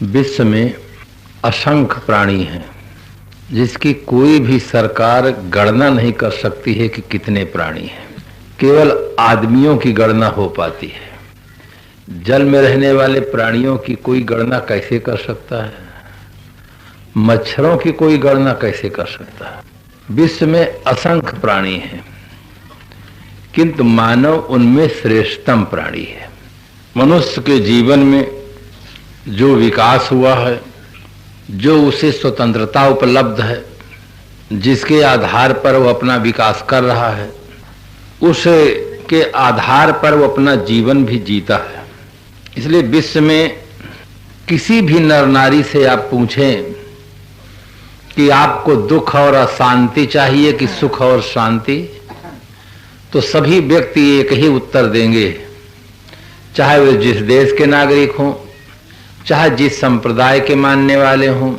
विश्व में असंख्य प्राणी हैं जिसकी कोई भी सरकार गणना नहीं कर सकती है कि कितने प्राणी हैं। केवल आदमियों की गणना हो पाती है। जल में रहने वाले प्राणियों की कोई गणना कैसे कर सकता है? मच्छरों की कोई गणना कैसे कर सकता है? विश्व में असंख्य प्राणी हैं किंतु मानव उनमें श्रेष्ठतम प्राणी है। मनुष्य के जीवन में जो विकास हुआ है, जो उसे स्वतंत्रता उपलब्ध है, जिसके आधार पर वो अपना विकास कर रहा है, उसके आधार पर वो अपना जीवन भी जीता है। इसलिए विश्व में किसी भी नर नारी से आप पूछें कि आपको दुख और अशांति चाहिए कि सुख और शांति, तो सभी व्यक्ति एक ही उत्तर देंगे, चाहे वे जिस देश के नागरिक हों, चाहे जिस संप्रदाय के मानने वाले हों,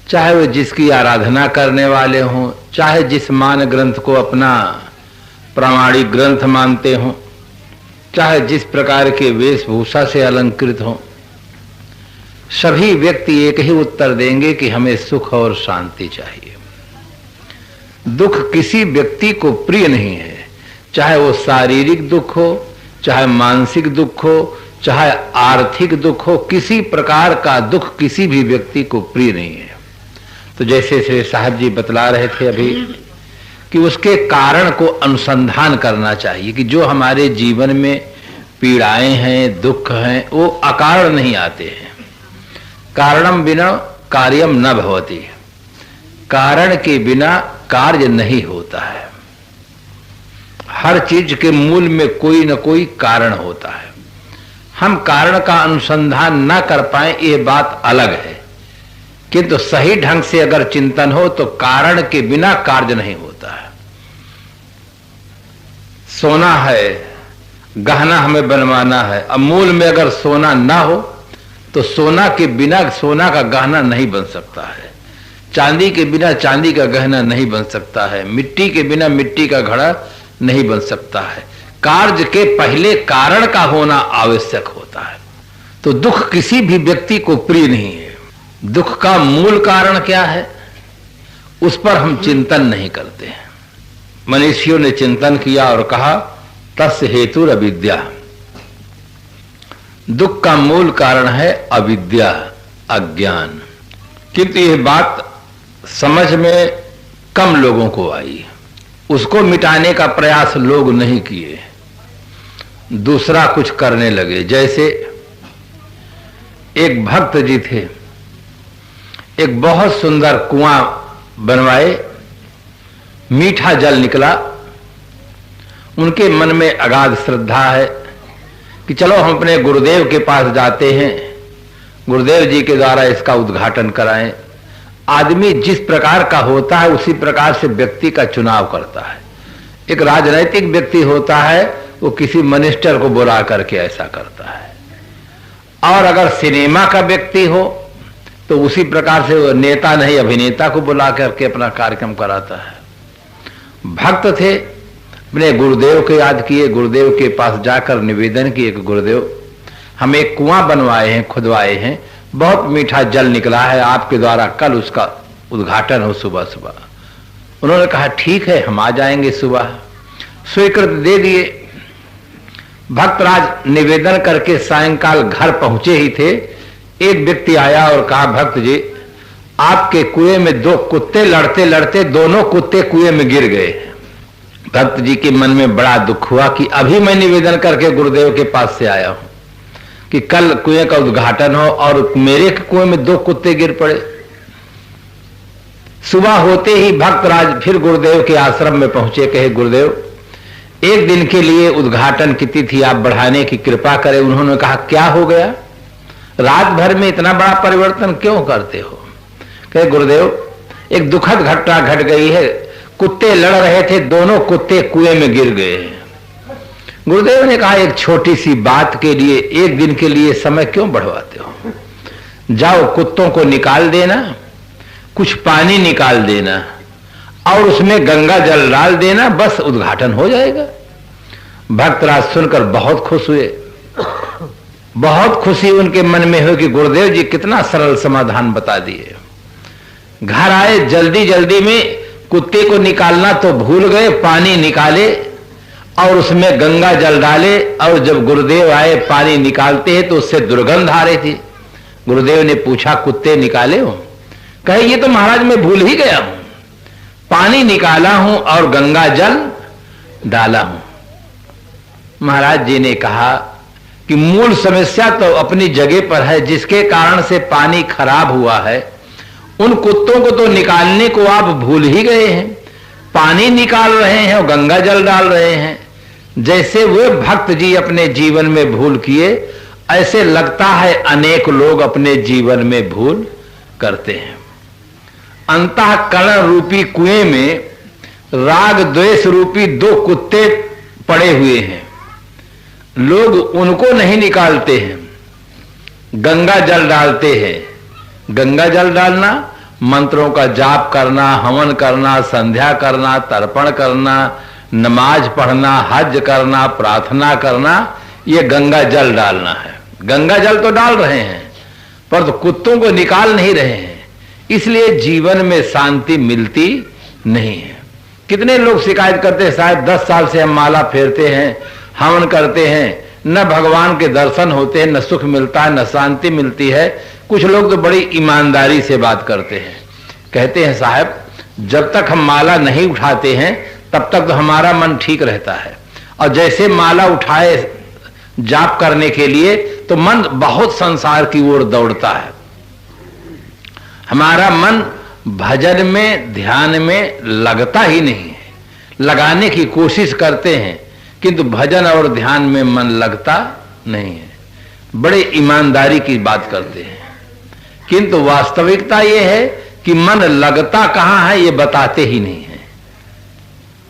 चाहे वे जिसकी आराधना करने वाले हों, चाहे जिस मान ग्रंथ को अपना प्रामाणिक ग्रंथ मानते हों, चाहे जिस प्रकार के वेशभूषा से अलंकृत हों, सभी व्यक्ति एक ही उत्तर देंगे कि हमें सुख और शांति चाहिए। दुख किसी व्यक्ति को प्रिय नहीं है, चाहे वो शारीरिक दुख हो, चाहे मानसिक दुख हो, चाहे आर्थिक दुख हो, किसी प्रकार का दुख किसी भी व्यक्ति को प्रिय नहीं है। तो जैसे श्री साहब जी बतला रहे थे अभी कि उसके कारण को अनुसंधान करना चाहिए कि जो हमारे जीवन में पीड़ाएं हैं, दुख हैं, वो अकारण नहीं आते हैं। कारणम बिना कार्यम न भवति, कारण के बिना कार्य नहीं होता है। हर चीज के मूल में कोई न कोई कारण होता है। हम कारण का अनुसंधान न कर पाए ये बात अलग है, किंतु सही ढंग से अगर चिंतन हो तो कारण के बिना कार्य नहीं होता है। सोना है, गहना हमें बनवाना है, अब मूल में अगर सोना ना हो तो सोना के बिना सोना का गहना नहीं बन सकता है, चांदी के बिना चांदी का गहना नहीं बन सकता है, मिट्टी के बिना मिट्टी का घड़ा नहीं बन सकता है। कार्य के पहले कारण का होना आवश्यक होता है। तो दुख किसी भी व्यक्ति को प्रिय नहीं है। दुख का मूल कारण क्या है, उस पर हम चिंतन नहीं करते हैं। मनीषियों ने चिंतन किया और कहा तस्य हेतुर अविद्या। दुख का मूल कारण है अविद्या, अज्ञान। किंतु यह बात समझ में कम लोगों को आई, उसको मिटाने का प्रयास लोग नहीं किए, दूसरा कुछ करने लगे। जैसे एक भक्त जी थे, एक बहुत सुंदर कुआं बनवाए, मीठा जल निकला। उनके मन में अगाध श्रद्धा है कि चलो हम अपने गुरुदेव के पास जाते हैं, गुरुदेव जी के द्वारा इसका उद्घाटन कराएं। आदमी जिस प्रकार का होता है उसी प्रकार से व्यक्ति का चुनाव करता है। एक राजनैतिक व्यक्ति होता है, वो किसी मिनिस्टर को बुला करके ऐसा करता है, और अगर सिनेमा का व्यक्ति हो तो उसी प्रकार से वो नेता नहीं अभिनेता को बुला करके अपना कार्यक्रम कराता है। भक्त थे, अपने गुरुदेव को याद किए, गुरुदेव के पास जाकर निवेदन किए कि गुरुदेव हम एक कुआं बनवाए हैं, खुदवाए हैं, बहुत मीठा जल निकला है, आपके द्वारा कल उसका उद्घाटन हो सुबह सुबह। उन्होंने कहा ठीक है, हम आ जाएंगे सुबह। स्वीकृत दे दिए। भक्तराज निवेदन करके सायंकाल घर पहुंचे ही थे, एक व्यक्ति आया और कहा भक्त जी आपके कुएं में दो कुत्ते लड़ते लड़ते दोनों कुत्ते कुएं में गिर गए। भक्त जी के मन में बड़ा दुख हुआ कि अभी मैं निवेदन करके गुरुदेव के पास से आया हूं कि कल कुएं का उद्घाटन हो और मेरे कुएं में दो कुत्ते गिर पड़े। सुबह होते ही भक्तराज फिर गुरुदेव के आश्रम में पहुंचे, कहे गुरुदेव एक दिन के लिए उद्घाटन की तिथि आप बढ़ाने की कृपा करें। उन्होंने कहा क्या हो गया, रात भर में इतना बड़ा परिवर्तन क्यों करते हो? कहे गुरुदेव एक दुखद घटना घट गई है, कुत्ते लड़ रहे थे, दोनों कुत्ते कुएं में गिर गए। गुरुदेव ने कहा एक छोटी सी बात के लिए एक दिन के लिए समय क्यों बढ़वाते हो? जाओ कुत्तों को निकाल देना, कुछ पानी निकाल देना और उसमें गंगा जल डाल देना, बस उद्घाटन हो जाएगा। भक्तराज सुनकर बहुत खुश हुए। बहुत खुशी उनके मन में हुई कि गुरुदेव जी कितना सरल समाधान बता दिए। घर आए, जल्दी जल्दी में कुत्ते को निकालना तो भूल गए, पानी निकाले और उसमें गंगा जल डाले, और जब गुरुदेव आए पानी निकालते हैं तो उससे दुर्गंध आ रही थी। गुरुदेव ने पूछा, कुत्ते निकाले हो? कहे, ये तो महाराज मैं भूल ही गया हूं, पानी निकाला हूं और गंगा जल डाला हूं। महाराज जी ने कहा कि मूल समस्या तो अपनी जगह पर है, जिसके कारण से पानी खराब हुआ है उन कुत्तों को तो निकालने को आप भूल ही गए हैं। पानी निकाल रहे हैं और गंगा जल डाल रहे हैं। जैसे वे भक्त जी अपने जीवन में भूल किए, ऐसे लगता है अनेक लोग अपने जीवन में भूल करते हैं। अंतःकरण रूपी कुएं में राग द्वेष रूपी दो कुत्ते पड़े हुए हैं, लोग उनको नहीं निकालते हैं, गंगा जल डालते हैं। गंगा जल डालना, मंत्रों का जाप करना, हवन करना, संध्या करना, तर्पण करना, नमाज पढ़ना, हज करना, प्रार्थना करना, ये गंगा जल डालना है। गंगा जल तो डाल रहे हैं पर तो कुत्तों को निकाल नहीं रहे हैं, इसलिए जीवन में शांति मिलती नहीं है। कितने लोग शिकायत करते हैं, शायद 10 साल से हम माला फेरते हैं, हवन करते हैं, न भगवान के दर्शन होते हैं, न सुख मिलता है, न शांति मिलती है। कुछ लोग तो बड़ी ईमानदारी से बात करते हैं, कहते हैं साहब जब तक हम माला नहीं उठाते हैं तब तक तो हमारा मन ठीक रहता है, और जैसे माला उठाए जाप करने के लिए तो मन बहुत संसार की ओर दौड़ता है। हमारा मन भजन में, ध्यान में लगता ही नहीं है। लगाने की कोशिश करते हैं किंतु भजन और ध्यान में मन लगता नहीं है। बड़े ईमानदारी की बात करते हैं, किंतु वास्तविकता यह है कि मन लगता कहां है ये बताते ही नहीं है।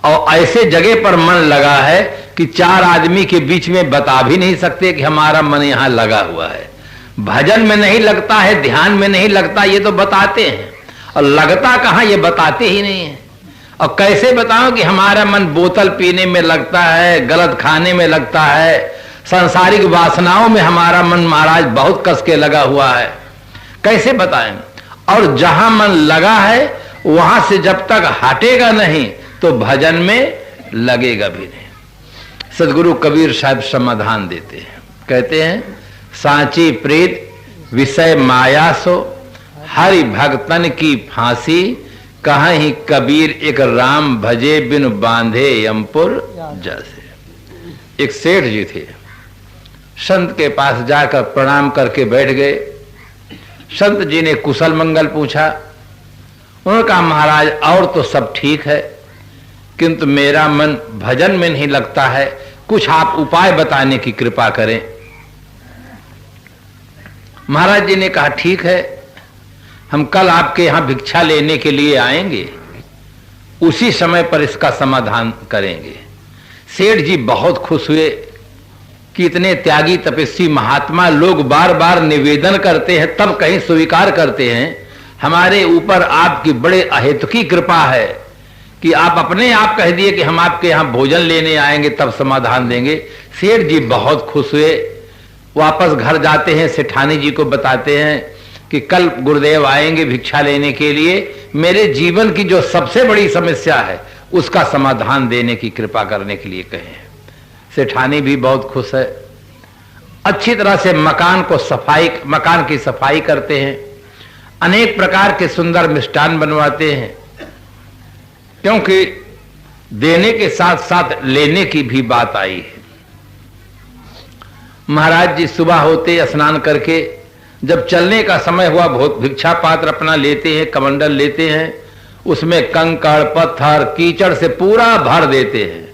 और ऐसे जगह पर मन लगा है कि 4 आदमी के बीच में बता भी नहीं सकते कि हमारा मन यहां लगा हुआ है। भजन में नहीं लगता है, ध्यान में नहीं लगता, ये तो बताते हैं, और लगता कहां ये बताते ही नहीं है। और कैसे बताओ कि हमारा मन बोतल पीने में लगता है, गलत खाने में लगता है, सांसारिक वासनाओं में हमारा मन महाराज बहुत कस के लगा हुआ है, कैसे बताएं? और जहां मन लगा है वहां से जब तक हटेगा नहीं तो भजन में लगेगा भी नहीं। सदगुरु कबीर साहब समाधान देते हैं, कहते हैं सांची प्रीत विषय माया सो, हरि भक्तन की फांसी, कहीं कबीर एक राम भजे बिन बांधे यमपुर जैसे। एक सेठ जी थे, संत के पास जाकर प्रणाम करके बैठ गए। संत जी ने कुशल मंगल पूछा। उन्होंने कहा महाराज और तो सब ठीक है किंतु मेरा मन भजन में नहीं लगता है, कुछ आप उपाय बताने की कृपा करें। महाराज जी ने कहा ठीक है, हम कल आपके यहां भिक्षा लेने के लिए आएंगे, उसी समय पर इसका समाधान करेंगे। सेठ जी बहुत खुश हुए कि इतने त्यागी तपस्वी महात्मा लोग बार बार निवेदन करते हैं तब कहीं स्वीकार करते हैं। हमारे ऊपर आपकी बड़े अहेतुकी कृपा है कि आप अपने आप कह दिए कि हम आपके यहां भोजन लेने आएंगे तब समाधान देंगे। सेठ जी बहुत खुश हुए, वापस घर जाते हैं, सेठानी जी को बताते हैं कि कल गुरुदेव आएंगे भिक्षा लेने के लिए, मेरे जीवन की जो सबसे बड़ी समस्या है उसका समाधान देने की कृपा करने के लिए कहें। सेठानी भी बहुत खुश है, अच्छी तरह से मकान की सफाई करते हैं, अनेक प्रकार के सुंदर मिष्ठान बनवाते हैं, क्योंकि देने के साथ साथ लेने की भी बात आई है। महाराज जी सुबह होते स्नान करके जब चलने का समय हुआ भिक्षा पात्र अपना लेते हैं, कमंडल लेते हैं, उसमें कंकड़ पत्थर कीचड़ से पूरा भर देते हैं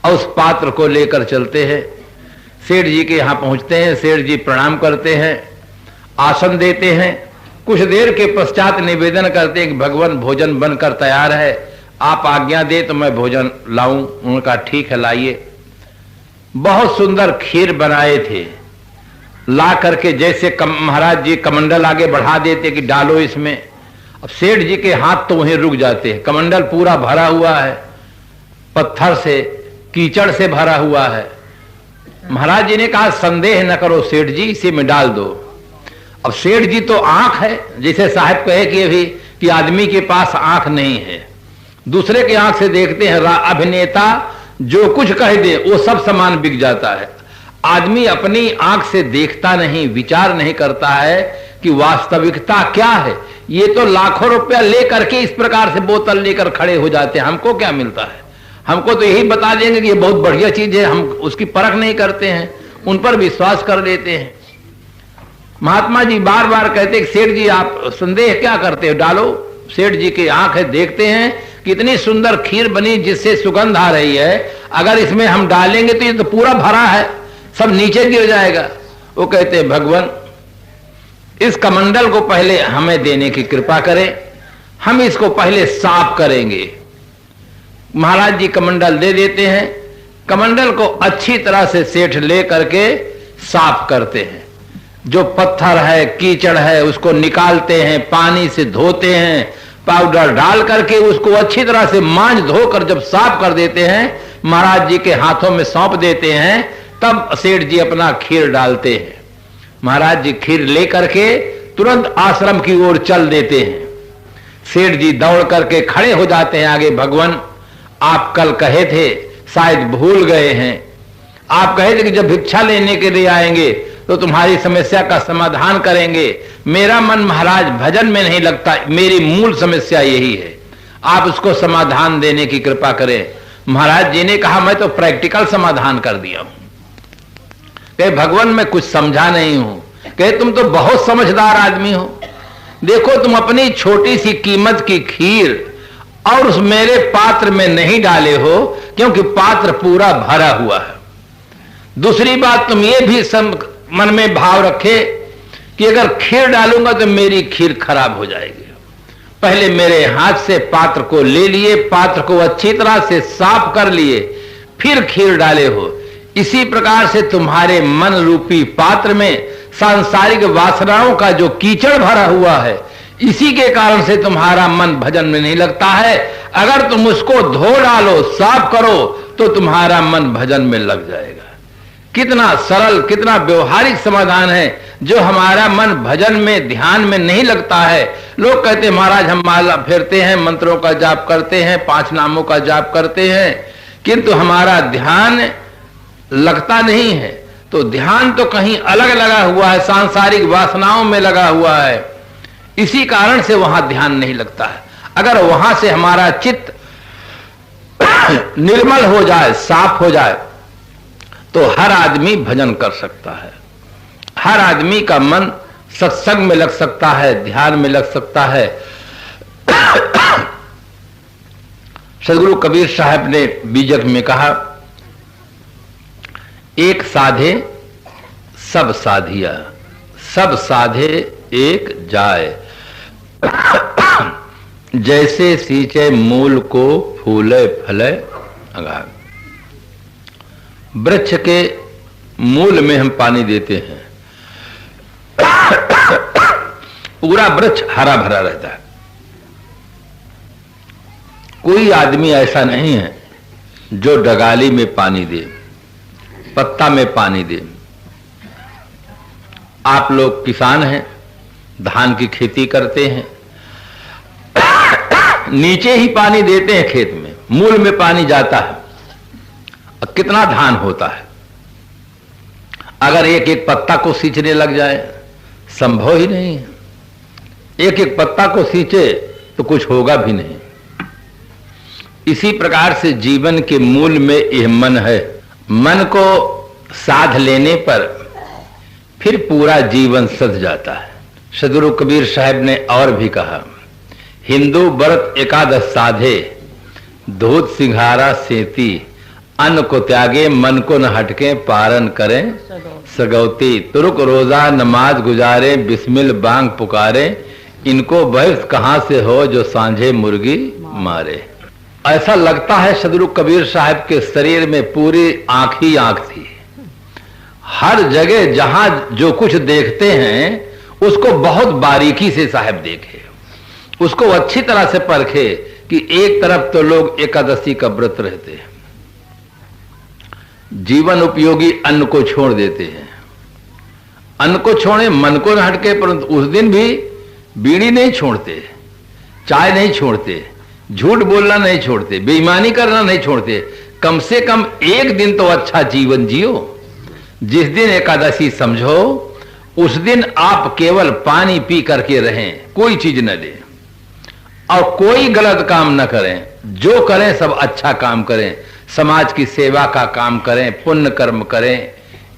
और उस पात्र को लेकर चलते हैं। सेठ जी के यहाँ पहुंचते हैं, सेठ जी प्रणाम करते हैं, आसन देते हैं। कुछ देर के पश्चात निवेदन करते हैं कि भगवान भोजन बनकर तैयार है, आप आज्ञा दे तो मैं भोजन लाऊं। उनका ठीक है लाइए। बहुत सुंदर खीर बनाए थे, ला करके जैसे महाराज जी कमंडल आगे बढ़ा देते कि डालो इसमें। अब सेठ जी के हाथ तो वहीं रुक जाते हैं, कमंडल पूरा भरा हुआ है, पत्थर से कीचड़ से भरा हुआ है। महाराज जी ने कहा संदेह न करो सेठ जी, इसे में डाल दो। अब सेठ जी तो आंख है, जैसे साहब कहे कि अभी कि आदमी के पास आंख नहीं है, दूसरे के आंख से देखते हैं। अभिनेता जो कुछ कह दे वो सब सामान बिक जाता है। आदमी अपनी आंख से देखता नहीं, विचार नहीं करता है कि वास्तविकता क्या है। ये तो लाखों रुपया लेकर के इस प्रकार से बोतल लेकर खड़े हो जाते हैं, हमको क्या मिलता है? हमको तो यही बता देंगे कि ये बहुत बढ़िया चीज है, हम उसकी परख नहीं करते हैं, उन पर विश्वास कर लेते हैं। महात्मा जी बार बार कहते सेठ जी आप संदेह क्या करते हो, डालो। सेठ जी की आंख है, देखते हैं कितनी सुंदर खीर बनी जिससे सुगंध आ रही है, अगर इसमें हम डालेंगे तो ये तो पूरा भरा है, सब नीचे गिर जाएगा। वो कहते हैं भगवान इस कमंडल को पहले हमें देने की कृपा करें, हम इसको पहले साफ करेंगे। महाराज जी कमंडल दे देते हैं। कमंडल को अच्छी तरह से सेठ ले करके साफ करते हैं। जो पत्थर है, कीचड़ है, उसको निकालते हैं, पानी से धोते हैं, पाउडर डाल करके उसको अच्छी तरह से मांझ धोकर जब साफ कर देते हैं, महाराज जी के हाथों में सौंप देते हैं, तब सेठ जी अपना खीर डालते हैं। महाराज जी खीर लेकर के तुरंत आश्रम की ओर चल देते हैं। सेठ जी दौड़ करके खड़े हो जाते हैं आगे। भगवान आप कल कहे थे, शायद भूल गए हैं, आप कहे थे कि जब भिक्षा लेने के लिए आएंगे तो तुम्हारी समस्या का समाधान करेंगे। मेरा मन महाराज भजन में नहीं लगता, मेरी मूल समस्या यही है, आप उसको समाधान देने की कृपा करें। महाराज जी ने कहा मैं तो प्रैक्टिकल समाधान कर दिया हूं। कहे भगवान मैं कुछ समझा नहीं हूं। कहे तुम तो बहुत समझदार आदमी हो, देखो तुम अपनी छोटी सी कीमत की खीर और उस मेरे पात्र में नहीं डाले हो, क्योंकि पात्र पूरा भरा हुआ है। दूसरी बात तुम ये भी मन में भाव रखे कि अगर खीर डालूंगा तो मेरी खीर खराब हो जाएगी। पहले मेरे हाथ से पात्र को ले लिए, पात्र को अच्छी तरह से साफ कर लिए, फिर खीर डाले हो। इसी प्रकार से तुम्हारे मन रूपी पात्र में सांसारिक वासनाओं का जो कीचड़ भरा हुआ है, इसी के कारण से तुम्हारा मन भजन में नहीं लगता है। अगर तुम उसको धो डालो, साफ करो, तो तुम्हारा मन भजन में लग जाएगा। कितना सरल, कितना व्यवहारिक समाधान है। जो हमारा मन भजन में, ध्यान में नहीं लगता है, लोग कहते हैं महाराज हम माला फेरते हैं, मंत्रों का जाप करते हैं, 5 नामों का जाप करते हैं, किंतु हमारा ध्यान लगता नहीं है। तो ध्यान तो कहीं अलग लगा हुआ है, सांसारिक वासनाओं में लगा हुआ है, इसी कारण से वहां ध्यान नहीं लगता है। अगर वहां से हमारा चित्त निर्मल हो जाए, साफ हो जाए, तो हर आदमी भजन कर सकता है, हर आदमी का मन सत्संग में लग सकता है, ध्यान में लग सकता है। सदगुरु कबीर साहब ने बीजक में कहा, एक साधे सब साधिया, सब साधे एक जाए, जैसे सींचे मूल को फूले फले अगार। वृक्ष के मूल में हम पानी देते हैं, पूरा वृक्ष हरा भरा रहता है। कोई आदमी ऐसा नहीं है जो डगाली में पानी दे, पत्ता में पानी दे। आप लोग किसान हैं, धान की खेती करते हैं, नीचे ही पानी देते हैं खेत में, मूल में पानी जाता है, कितना धान होता है। अगर एक एक पत्ता को सींचने लग जाए, संभव ही नहीं है। एक एक पत्ता को सींचे तो कुछ होगा भी नहीं। इसी प्रकार से जीवन के मूल में यह मन है। मन को साध लेने पर फिर पूरा जीवन सज जाता है। सदगुरु कबीर साहब ने और भी कहा, हिंदू व्रत एकादश साधे, दूध सिंघारा सेती, अन्न को त्यागे मन को न हटके, पारण करें सगौती, तुर्क रोजा नमाज गुजारे, बिस्मिल बांग पुकारे, इनको वैस कहां से हो जो सांझे मुर्गी मारे। ऐसा लगता है सदगुरु कबीर साहब के शरीर में पूरी आंख ही आंख थी। हर जगह जहां जो कुछ देखते हैं उसको बहुत बारीकी से साहब देखे, उसको अच्छी तरह से परखे कि एक तरफ तो लोग एकादशी का व्रत रहते हैं, जीवन उपयोगी अन्न को छोड़ देते हैं। अन्न को छोड़े, मन को न हटके, परंतु उस दिन भी बीड़ी नहीं छोड़ते, चाय नहीं छोड़ते, झूठ बोलना नहीं छोड़ते, बेईमानी करना नहीं छोड़ते। कम से कम एक दिन तो अच्छा जीवन जियो। जिस दिन एकादशी समझो उस दिन आप केवल पानी पी करके रहें, कोई चीज न लें और कोई गलत काम न करें। जो करें सब अच्छा काम करें, समाज की सेवा का काम करें, पुण्य कर्म करें।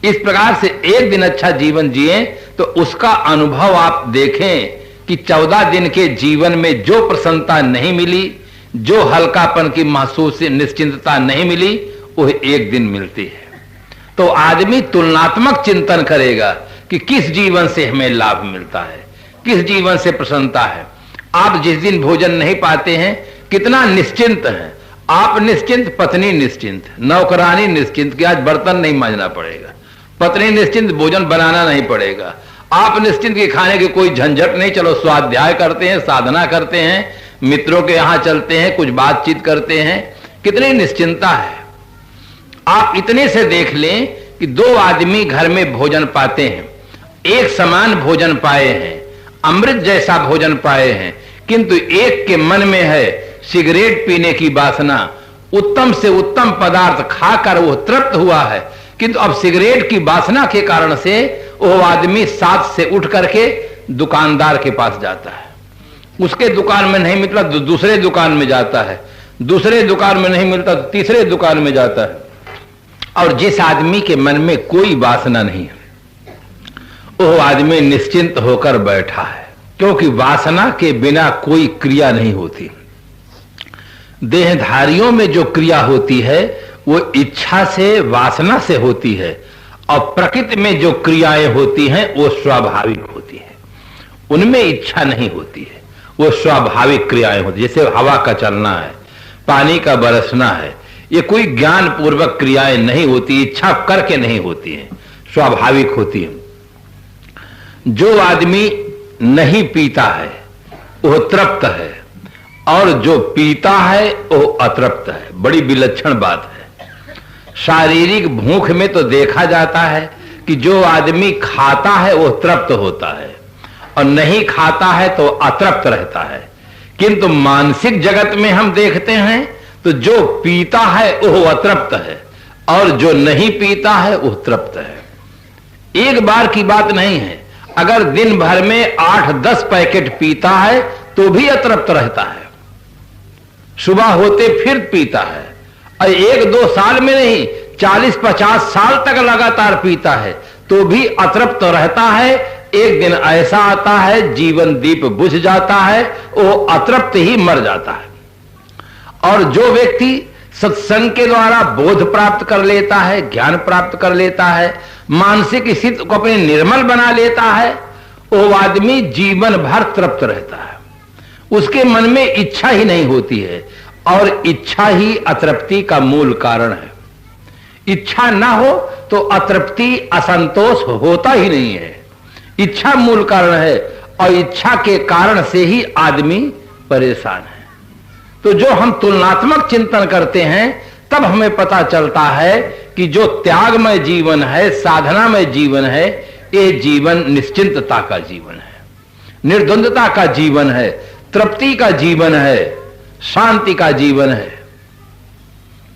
इस प्रकार से एक दिन अच्छा जीवन जिए तो उसका अनुभव आप देखें कि 14 दिन के जीवन में जो प्रसन्नता नहीं मिली, जो हल्कापन की महसूस निश्चिंतता नहीं मिली, वह एक दिन मिलती है। तो आदमी तुलनात्मक चिंतन करेगा कि किस जीवन से हमें लाभ मिलता है, किस जीवन से प्रसन्नता है। आप जिस दिन भोजन नहीं पाते हैं कितना निश्चिंत है, आप निश्चिंत, पत्नी निश्चिंत, नौकरानी निश्चिंत कि आज बर्तन नहीं मांजना पड़ेगा, पत्नी निश्चिंत भोजन बनाना नहीं पड़ेगा, आप निश्चिंत कि खाने की कोई झंझट नहीं, चलो स्वाध्याय करते हैं, साधना करते हैं, मित्रों के यहां चलते हैं, कुछ बातचीत करते हैं, कितनी निश्चिंतता है। आप इतने से देख लें कि 2 आदमी घर में भोजन पाते हैं, एक समान भोजन पाए हैं, अमृत जैसा भोजन पाए हैं, किंतु एक के मन में है सिगरेट पीने की वासना, उत्तम से उत्तम पदार्थ खाकर वो तृप्त हुआ है, किंतु अब सिगरेट की वासना के कारण से वो आदमी 7 से उठ करके दुकानदार के पास जाता है, उसके दुकान में नहीं मिलता तो दूसरे दुकान में जाता है, दूसरे दुकान में नहीं मिलता तो तीसरे दुकान में जाता है। और जिस आदमी के मन में कोई वासना नहीं है वो आदमी निश्चिंत होकर बैठा है, क्योंकि वासना के बिना कोई क्रिया नहीं होती। देहधारियों में जो क्रिया होती है वो इच्छा से, वासना से होती है, और प्रकृति में जो क्रियाएं होती हैं वो स्वाभाविक होती है, उनमें इच्छा नहीं होती है, वो स्वाभाविक क्रियाएं होती है। जैसे हवा का चलना है, पानी का बरसना है, ये कोई ज्ञान पूर्वक क्रियाएं नहीं होती, इच्छा करके नहीं होती हैं, स्वाभाविक होती है। जो आदमी नहीं पीता है वो तृप्त है, और जो पीता है वो अतृप्त है। बड़ी विलक्षण बात है। शारीरिक भूख में तो देखा जाता है कि जो आदमी खाता है वो तृप्त होता है और नहीं खाता है तो अतृप्त रहता है, किंतु मानसिक जगत में हम देखते हैं तो जो पीता है वो अतृप्त है और जो नहीं पीता है वो तृप्त है। एक बार की बात नहीं है, अगर दिन भर में 8-10 पैकेट पीता है तो भी अतृप्त रहता है, सुबह होते फिर पीता है, और 1-2 साल में नहीं 40-50 साल तक लगातार पीता है तो भी अतृप्त रहता है। एक दिन ऐसा आता है जीवन दीप बुझ जाता है, वो अतृप्त ही मर जाता है। और जो व्यक्ति सत्संग के द्वारा बोध प्राप्त कर लेता है, ज्ञान प्राप्त कर लेता है, मानसिक स्थिति को अपने निर्मल बना लेता है, वो आदमी जीवन भर तृप्त रहता है, उसके मन में इच्छा ही नहीं होती है, और इच्छा ही अतृप्ति का मूल कारण है। इच्छा ना हो तो अतृप्ति, असंतोष होता ही नहीं है, इच्छा मूल कारण है, और इच्छा के कारण से ही आदमी परेशान है। तो जो हम तुलनात्मक चिंतन करते हैं तब हमें पता चलता है कि जो त्यागमय जीवन है, साधनामय जीवन है, ये जीवन निश्चिंतता का जीवन है, निर्द्वंद्वता का जीवन है, तृप्ति का जीवन है, शांति का जीवन है।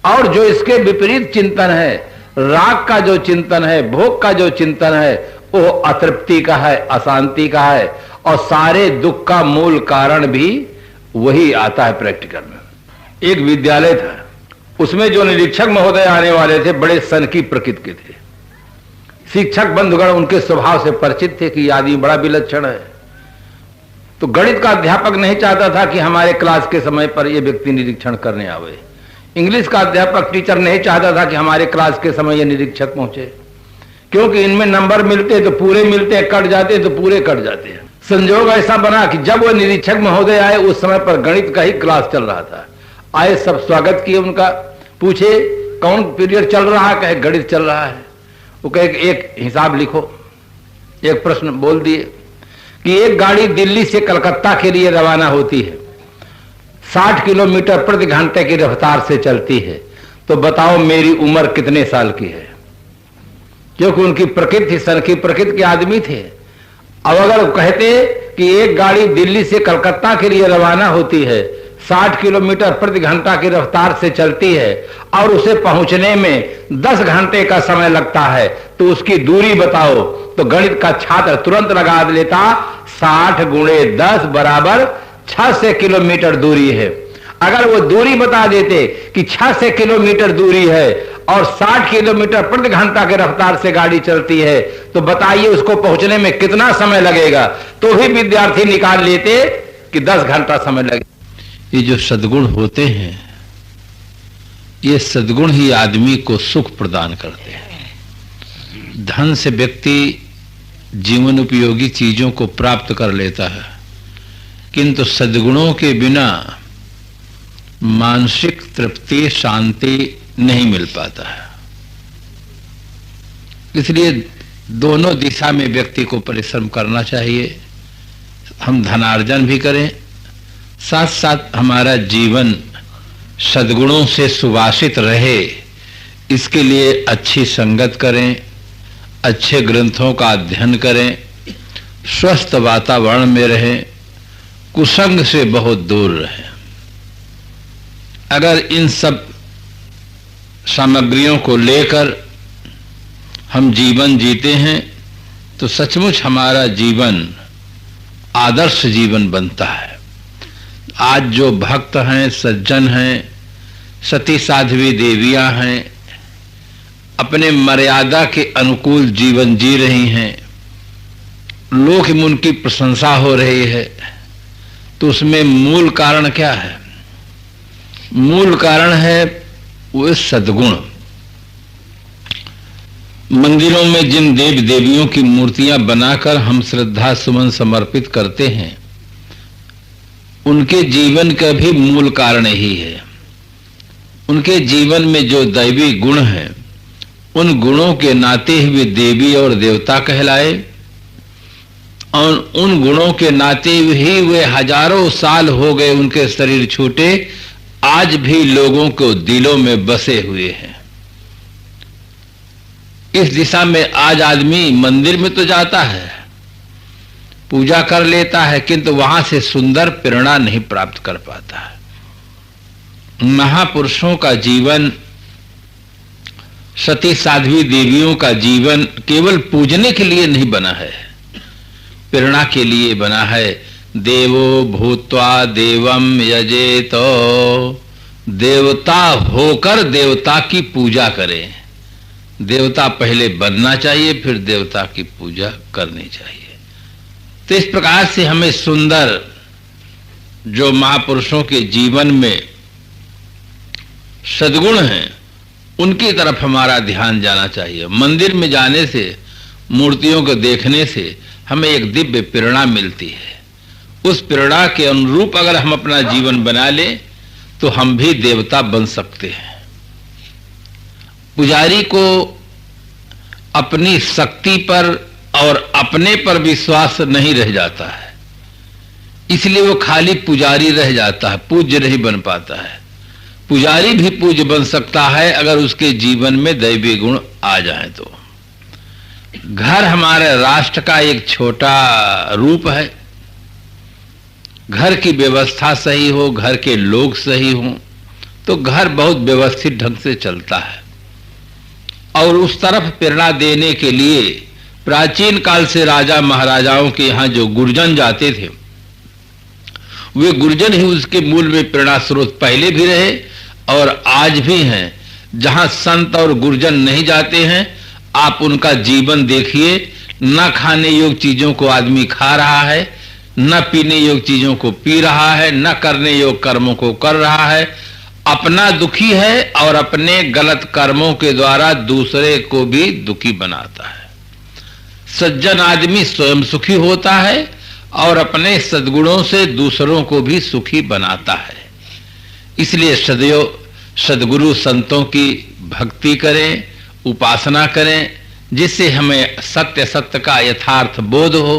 और जो इसके विपरीत चिंतन है, राग का जो चिंतन है, भोग का जो चिंतन है, वो अतृप्ति का है, अशांति का है, और सारे दुख का मूल कारण भी वही आता है। प्रैक्टिकल में एक विद्यालय था, उसमें जो निरीक्षक महोदय आने वाले थे बड़े सन की प्रकृति के थे। शिक्षक बंधुगण उनके स्वभाव से परिचित थे कि आदमी बड़ा विलक्षण है। तो गणित का अध्यापक नहीं चाहता था कि हमारे क्लास के समय पर यह व्यक्ति निरीक्षण करने आवे। इंग्लिश का अध्यापक टीचर नहीं चाहता था कि हमारे क्लास के समय यह निरीक्षक पहुंचे, क्योंकि इनमें नंबर मिलते तो पूरे मिलते हैं, कट जाते तो पूरे कट जाते हैं। संजोग ऐसा बना कि जब वो निरीक्षक महोदय आए उस समय पर गणित का ही क्लास चल रहा था। आए, सब स्वागत किए उनका, पूछे कौन पीरियड चल रहा है, कहे गणित चल रहा है। वो कहे एक हिसाब लिखो, एक प्रश्न बोल दिए कि एक गाड़ी दिल्ली से कलकत्ता के लिए रवाना होती है, 60 किलोमीटर प्रति घंटे की रफ्तार से चलती है, तो बताओ मेरी उम्र कितने साल की है, क्योंकि उनकी प्रकृति सन की प्रकृति के आदमी थे। अब अगर कहते कि एक गाड़ी दिल्ली से कलकत्ता के लिए रवाना होती है, 60 किलोमीटर प्रति घंटा की रफ्तार से चलती है और उसे पहुंचने में 10 घंटे का समय लगता है, तो उसकी दूरी बताओ। तो गणित का छात्र तुरंत लगा लेता, 60 गुणे 10 बराबर 600 किलोमीटर दूरी है। अगर वो दूरी बता देते कि 600 किलोमीटर दूरी है और 60 किलोमीटर प्रति घंटा की रफ्तार से गाड़ी चलती है, तो बताइए उसको पहुंचने में कितना समय लगेगा। तो भी विद्यार्थी निकाल लेते कि 10 घंटा समय लगेगा। ये जो सद्गुण होते हैं, ये सद्गुण ही आदमी को सुख प्रदान करते हैं। धन से व्यक्ति जीवन उपयोगी चीजों को प्राप्त कर लेता है, किंतु सद्गुणों के बिना मानसिक तृप्ति शांति नहीं मिल पाता है। इसलिए दोनों दिशा में व्यक्ति को परिश्रम करना चाहिए। हम धनार्जन भी करें, साथ साथ हमारा जीवन सद्गुणों से सुवासित रहे, इसके लिए अच्छी संगत करें, अच्छे ग्रंथों का अध्ययन करें, स्वस्थ वातावरण में रहें, कुसंग से बहुत दूर रहें। अगर इन सब सामग्रियों को लेकर हम जीवन जीते हैं तो सचमुच हमारा जीवन आदर्श जीवन बनता है। आज जो भक्त हैं, सज्जन हैं, सती साध्वी देवियां हैं, अपने मर्यादा के अनुकूल जीवन जी रही हैं, लोक में उनकी प्रशंसा हो रही है, तो उसमें मूल कारण क्या है? मूल कारण है वो सद्गुण। मंदिरों में जिन देव देवियों की मूर्तियां बनाकर हम श्रद्धा सुमन समर्पित करते हैं, उनके जीवन का भी मूल कारण यही है। उनके जीवन में जो दैवी गुण हैं, उन गुणों के नाते ही वे देवी और देवता कहलाए, और उन गुणों के नाते ही वे हजारों साल हो गए उनके शरीर छूटे, आज भी लोगों को दिलों में बसे हुए हैं। इस दिशा में आज आदमी मंदिर में तो जाता है, पूजा कर लेता है, किंतु वहां से सुंदर प्रेरणा नहीं प्राप्त कर पाता है। महापुरुषों का जीवन, सती साध्वी देवियों का जीवन केवल पूजने के लिए नहीं बना है, प्रेरणा के लिए बना है। देवो भूत्वा देवम यजेतो, देवता होकर देवता की पूजा करें। देवता पहले बनना चाहिए, फिर देवता की पूजा करनी चाहिए। तो इस प्रकार से हमें सुंदर जो महापुरुषों के जीवन में सद्गुण हैं, उनकी तरफ हमारा ध्यान जाना चाहिए। मंदिर में जाने से, मूर्तियों को देखने से हमें एक दिव्य प्रेरणा मिलती है। उस प्रेरणा के अनुरूप अगर हम अपना जीवन बना लें तो हम भी देवता बन सकते हैं। पुजारी को अपनी शक्ति पर और अपने पर विश्वास नहीं रह जाता है, इसलिए वो खाली पुजारी रह जाता है, पूज्य नहीं बन पाता है। पुजारी भी पूज्य बन सकता है अगर उसके जीवन में दैवी गुण आ जाए तो। घर हमारे राष्ट्र का एक छोटा रूप है। घर की व्यवस्था सही हो, घर के लोग सही हों, तो घर बहुत व्यवस्थित ढंग से चलता है। और उस तरफ प्रेरणा देने के लिए प्राचीन काल से राजा महाराजाओं के यहाँ जो गुरजन जाते थे, वे गुरजन ही उसके मूल में प्रेरणा स्रोत पहले भी रहे और आज भी हैं। जहाँ संत और गुरजन नहीं जाते हैं, आप उनका जीवन देखिए। न खाने योग्य चीजों को आदमी खा रहा है, न पीने योग्य चीजों को पी रहा है, न करने योग्य कर्मों को कर रहा है। अपना दुखी है और अपने गलत कर्मों के द्वारा दूसरे को भी दुखी बनाता है। सज्जन आदमी स्वयं सुखी होता है और अपने सद्गुणों से दूसरों को भी सुखी बनाता है। इसलिए सदैव सद्गुरु संतों की भक्ति करें, उपासना करें, जिससे हमें सत्य सत्य का यथार्थ बोध हो,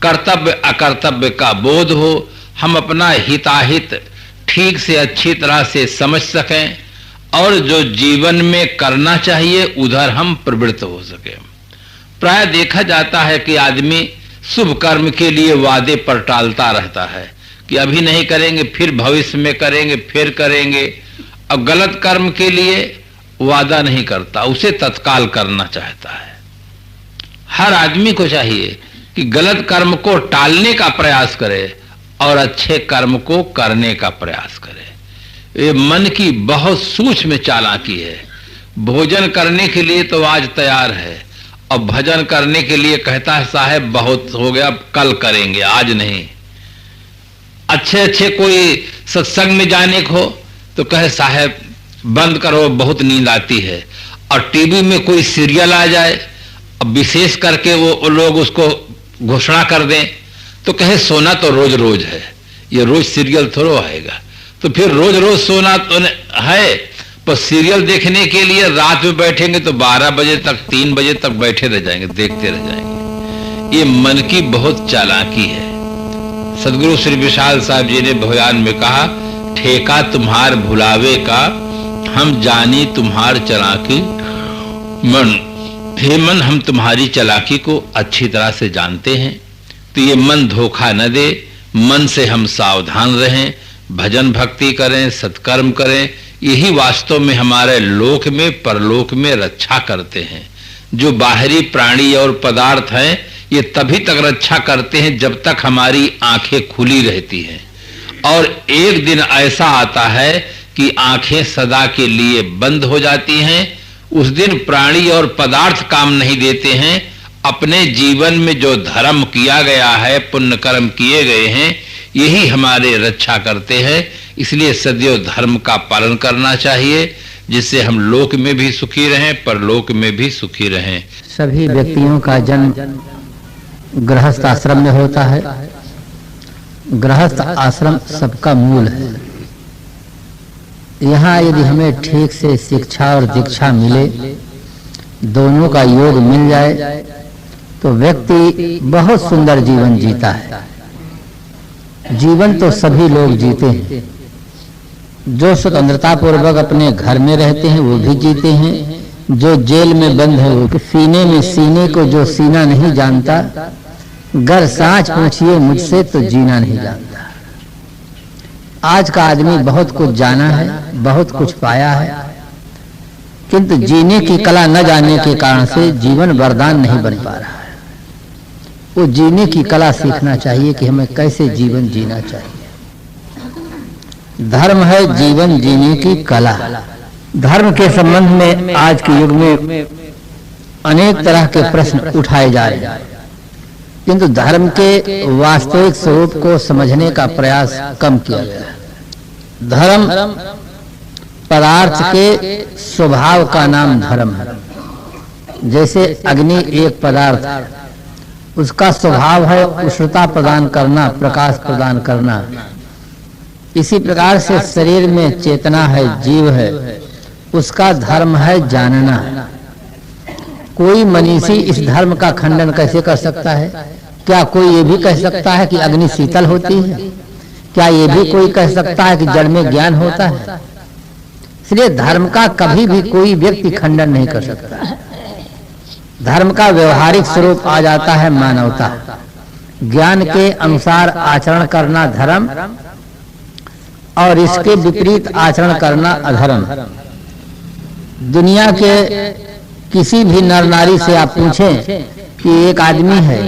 कर्तव्य अकर्तव्य का बोध हो, हम अपना हिताहित ठीक से अच्छी तरह से समझ सकें और जो जीवन में करना चाहिए उधर हम प्रवृत्त हो सके। प्राय देखा जाता है कि आदमी शुभ कर्म के लिए वादे पर टालता रहता है कि अभी नहीं करेंगे, फिर भविष्य में करेंगे, फिर करेंगे। अब गलत कर्म के लिए वादा नहीं करता, उसे तत्काल करना चाहता है। हर आदमी को चाहिए कि गलत कर्म को टालने का प्रयास करे और अच्छे कर्म को करने का प्रयास करे। ये मन की बहुत सूक्ष्म चालाकी है। भोजन करने के लिए तो आज तैयार है और भजन करने के लिए कहता है साहब बहुत हो गया, कल करेंगे, आज नहीं। अच्छे अच्छे कोई सत्संग में जाने को तो कहे साहब बंद करो, बहुत नींद आती है। और टीवी में कोई सीरियल आ जाए, अब विशेष करके वो लोग उसको घोषणा कर दें तो कहे सोना तो रोज रोज है, ये रोज सीरियल थोड़ा आएगा। तो फिर रोज रोज सोना तो है, पर सीरियल देखने के लिए रात में बैठेंगे तो 12 बजे तक, 3 बजे तक बैठे रह जाएंगे, देखते रह जाएंगे। ये मन की बहुत चालाकी है। सदगुरु श्री विशाल साहब जी ने बयान में कहा, ठेका तुम्हार भुलावे का, हम जानी तुम्हार चालाकी मन। हे मन, हम तुम्हारी चालाकी को अच्छी तरह से जानते हैं, तो ये मन धोखा न दे। मन से हम सावधान रहें, भजन भक्ति करें, सत्कर्म करें। यही वास्तव में हमारे लोक में परलोक में रक्षा करते हैं। जो बाहरी प्राणी और पदार्थ हैं ये तभी तक रक्षा करते हैं जब तक हमारी आंखें खुली रहती हैं। और एक दिन ऐसा आता है कि आंखें सदा के लिए बंद हो जाती हैं। उस दिन प्राणी और पदार्थ काम नहीं देते हैं। अपने जीवन में जो धर्म किया गया है, पुण्य कर्म किए गए हैं, यही हमारे रक्षा करते हैं। इसलिए सदैव धर्म का पालन करना चाहिए, जिससे हम लोक में भी सुखी रहें, परलोक में भी सुखी रहें। सभी व्यक्तियों का जन्म गृहस्थ आश्रम में होता है। गृहस्थ आश्रम सबका मूल है। यहाँ यदि हमें ठीक से शिक्षा और दीक्षा मिले, दोनों का योग मिल जाए, तो व्यक्ति बहुत सुंदर जीवन जीता है। जीवन तो सभी लोग जीते हैं। जो स्वतंत्रता पूर्वक अपने घर में रहते हैं वो भी जीते हैं। जो जेल में बंद है वो सीने में सीने को जो सीना नहीं जानता, गर सांच पूछिए मुझसे तो जीना नहीं जानता। आज का आदमी बहुत कुछ जाना है, बहुत कुछ पाया है, किंतु जीने की कला न जानने के कारण से जीवन वरदान नहीं बन पा रहा है। वो जीने की कला सीखना चाहिए कि हमें कैसे जीवन जीना चाहिए। धर्म है जीवन जीने की कला। धर्म के संबंध में आज के युग में अनेक तरह के प्रश्न उठाए जा रहे हैं, किंतु धर्म के वास्तविक स्वरूप को समझने का प्रयास कम किया गया है। धर्म पदार्थ के स्वभाव का नाम धर्म है। जैसे अग्नि एक पदार्थ है, उसका स्वभाव है उष्णता प्रदान करना, प्रकाश प्रदान करना। इसी प्रकार से शरीर में चेतना है, जीव है, उसका धर्म है जानना। कोई मनीषी इस धर्म का खंडन कैसे कर सकता है? क्या कोई ये भी कह सकता है कि अग्नि शीतल होती है? क्या ये भी कोई कह सकता है कि जड़ में ज्ञान होता है? इसलिए धर्म का कभी भी कोई व्यक्ति खंडन नहीं कर सकता। धर्म का व्यवहारिक स्वरूप आ जाता है मानवता। ज्ञान के अनुसार आचरण करना धर्म और इसके विपरीत आचरण करना अधर्म। दुनिया के किसी भी नर नारी से आप पूछें कि एक आदमी है,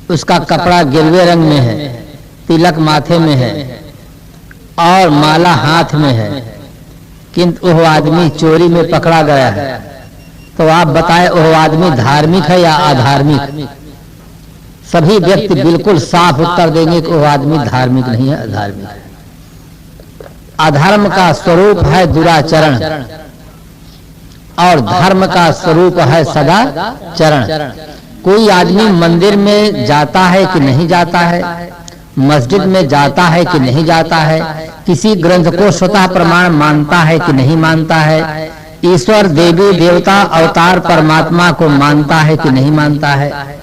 उसका कपड़ा गिलवे रंग में है, तिलक माथे में है और माला हाथ में है, किंतु वह आदमी चोरी में पकड़ा गया है, तो आप बताएं वह आदमी धार्मिक है या अधार्मिक? सभी व्यक्ति बिल्कुल साफ उत्तर देंगे कि वह आदमी धार्मिक नहीं है, अधार्मिक है। अधर्म का स्वरूप है दुराचरण और धर्म का स्वरूप है सदाचरण। कोई आदमी मंदिर में जाता है कि नहीं जाता है, मस्जिद में जाता है कि नहीं जाता है, किसी ग्रंथ को स्वतः प्रमाण मानता है कि नहीं मानता है, ईश्वर देवी देवता अवतार परमात्मा को मानता है कि नहीं मानता है।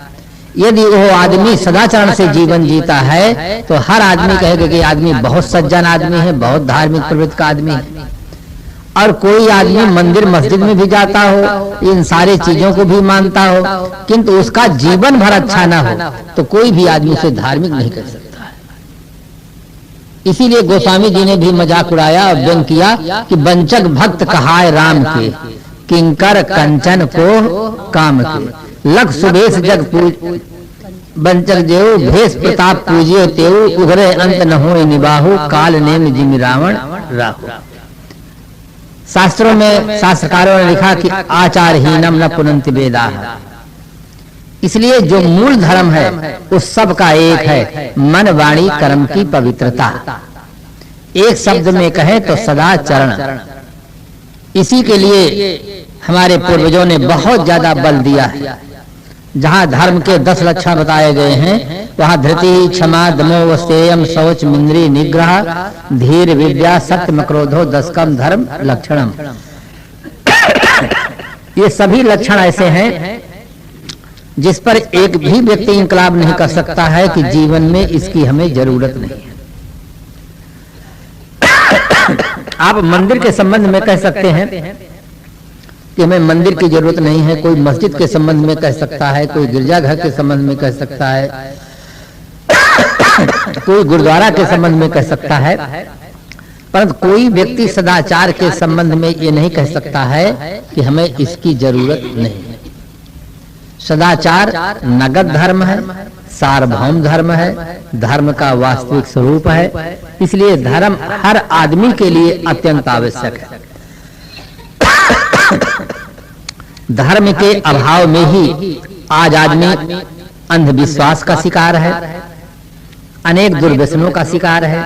यदि वो आदमी सदाचरण से जीवन जीता है तो हर आदमी कहेगा कि आदमी बहुत सज्जन आदमी है, बहुत धार्मिक प्रवृत्ति का आदमी है। और कोई आदमी मंदिर मस्जिद में भी जाता हो, इन सारे चीजों को भी मानता हो, किंतु उसका जीवन भर अच्छा ना हो तो कोई भी आदमी उसे धार्मिक नहीं कर सकता। इसीलिए गोस्वामी जी ने भी मजाक उड़ाया और व्यंग किया कि वंचक भक्त कहाय राम के, किंकर कंचन को काम के, लख सुबेश जग पूज बंचक जेऊ, भेष प्रताप पूजियो तेऊ, उघरे अंत न होय निबाहु, काल नेम जिमि रावण राहु। शास्त्रों में शास्त्रकारों ने लिखा कि आचारहीनम न पुनन्ति वेदाः। इसलिए जो मूल धर्म है उस सब का एक है, मन वाणी कर्म की पवित्रता। एक शब्द में कहें तो सदाचरण। इसी के लिए हमारे पूर्वजों ने बहुत ज्यादा बल दिया है। जहां धर्म के 10 लक्षण बताए गए हैं, वहां धृति, क्षमा, दमो, स्तेयम, शौच, इंद्रिय निग्रह, धीर, विद्या, सत्यम, क्रोधो, दशकम धर्म लक्षणम। ये सभी लक्षण ऐसे हैं जिस पर एक भी व्यक्ति इंकलाब नहीं कर सकता है कि जीवन में इसकी हमें जरूरत नहीं है। आप मंदिर के संबंध में कह सकते हैं कि हमें मंदिर की जरूरत नहीं है, कोई मस्जिद के संबंध में कह सकता है, कोई गिरजाघर के संबंध में कह सकता है, कोई गुरुद्वारा के संबंध में कह सकता है, परंतु कोई व्यक्ति सदाचार के संबंध में ये नहीं कह सकता है कि हमें इसकी जरूरत नहीं है। सदाचार नगद धर्म है, सार्वभौम धर्म है, धर्म का वास्तविक स्वरूप है। इसलिए धर्म हर आदमी के लिए अत्यंत आवश्यक है। धर्म के अभाव में ही आज आदमी अंधविश्वास का शिकार है, अनेक दुर्व्यसनों का शिकार है,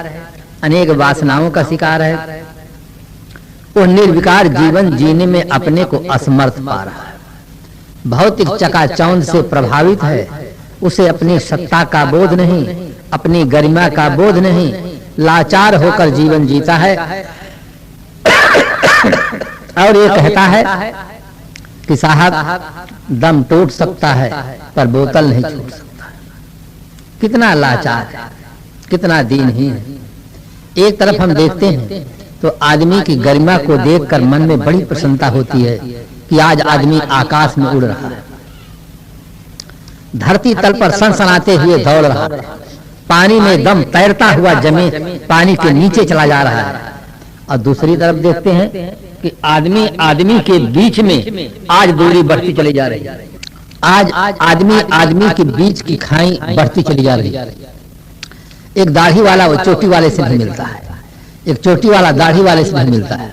अनेक वासनाओं का शिकार है। वो निर्विकार जीवन जीने में अपने को असमर्थ पा रहा है, भौतिक चकाचौंध से प्रभावित है। उसे अपनी सत्ता का बोध नहीं, अपनी गरिमा का बोध नहीं, लाचार होकर जीवन जीता है। और ये कहता है कि साहब दम टूट सकता है पर बोतल नहीं छूट सकता। कितना लाचार है, कितना दीनहीन है। एक तरफ हम देखते हैं तो आदमी की गरिमा को देखकर मन में बड़ी प्रसन्नता होती है कि आज आदमी आकाश में उड़ रहा है, धरती तल पर सनसनाते हुए दौड़ रहा है, पानी में दम तैरता हुआ जमे पानी के नीचे चला जा रहा है। और दूसरी तरफ देखते हैं कि आदमी आदमी के बीच में आज दूरी बढ़ती चली जा रही है। आज आदमी आदमी के बीच की खाई बढ़ती चली जा रही है। एक दाढ़ी वाला वो चोटी वाले से नहीं मिलता है, एक चोटी वाला दाढ़ी वाले से नहीं मिलता है।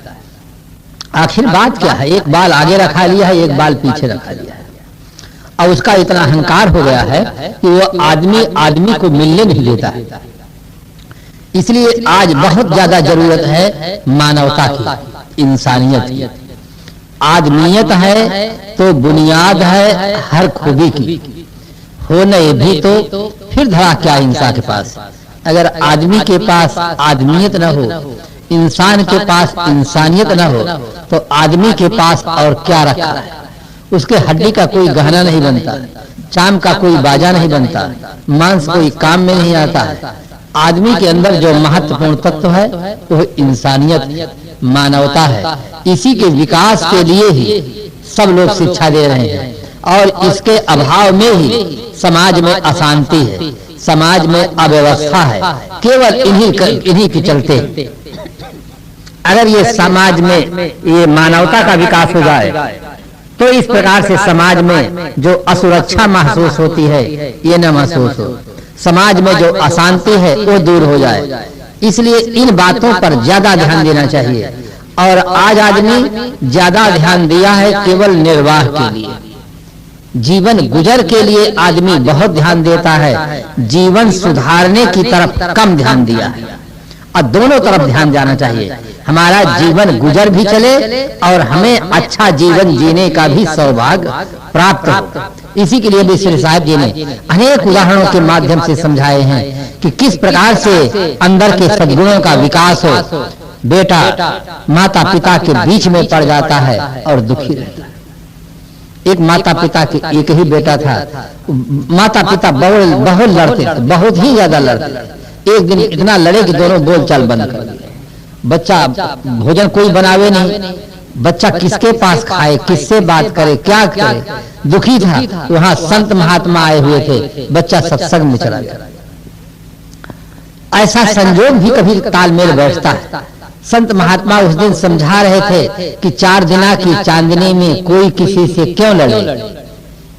आखिर बात क्या है? एक बाल आगे रखा लिया है, एक बाल पीछे रखा लिया है, और उसका इतना अहंकार हो गया है कि वो आदमी आदमी को मिलने नहीं देता है। इसलिए आज बहुत ज्यादा जरूरत है मानवता की, इंसानियत की। आदमियत है तो बुनियाद है हर खूबी की, हो नहीं भी तो फिर धरा क्या इंसान के पास। अगर आदमी के पास आदमियत न हो, इंसान के पास इंसानियत न हो, तो आदमी के पास और क्या रखा है? उसके हड्डी का कोई गहना नहीं बनता, चाम का कोई बाजा नहीं बनता, मांस कोई काम में नहीं आता। आदमी के अंदर जो महत्वपूर्ण तत्व है वो इंसानियत, मानवता है। इसी के विकास के लिए ही सब लोग शिक्षा दे रहे हैं, और इसके अभाव में ही समाज में अशांति है, समाज में अव्यवस्था है, केवल इन्हीं के चलते। अगर ये समाज में ये मानवता का विकास हो जाए तो इस प्रकार से समाज में जो असुरक्षा महसूस होती है ये न महसूस हो, समाज में जो अशांति है वो दूर हो जाए। इसलिए इन बातों पर ज्यादा ध्यान देना चाहिए। और आज आदमी ज्यादा ध्यान दिया है केवल निर्वाह के लिए, जीवन गुजर के लिए आदमी बहुत ध्यान देता है, जीवन सुधारने की तरफ कम ध्यान दिया है। और दोनों तरफ ध्यान जाना चाहिए, हमारा जीवन गुजर भी चले और हमें अच्छा जीवन जीने का भी सौभाग्य प्राप्त हो। इसी के लिए भी श्री साहब जी ने अनेक उदाहरणों के माध्यम से समझाए हैं कि किस प्रकार से अंदर के सद्गुणों का विकास हो। बेटा माता पिता के बीच में पड़ जाता है और दुखी रहता है। एक माता पिता के एक ही बेटा था, माता पिता बहुत लड़ते थे, बहुत ही ज्यादा लड़ते थे। एक दिन इतना लड़े कि दोनों बोलचाल बंद कर दिए। बच्चा भोजन कोई बनावे नहीं, बच्चा किसके पास खाए, किससे बात करे, क्या करे, दुखी था। वहां संत महात्मा आए हुए थे, बच्चा सत्संग में चला गया। ऐसा संजोग भी कभी तालमेल बैठता है। संत महात्मा उस दिन समझा रहे थे कि 4 दिना की चांदनी में कोई किसी से क्यों लड़े,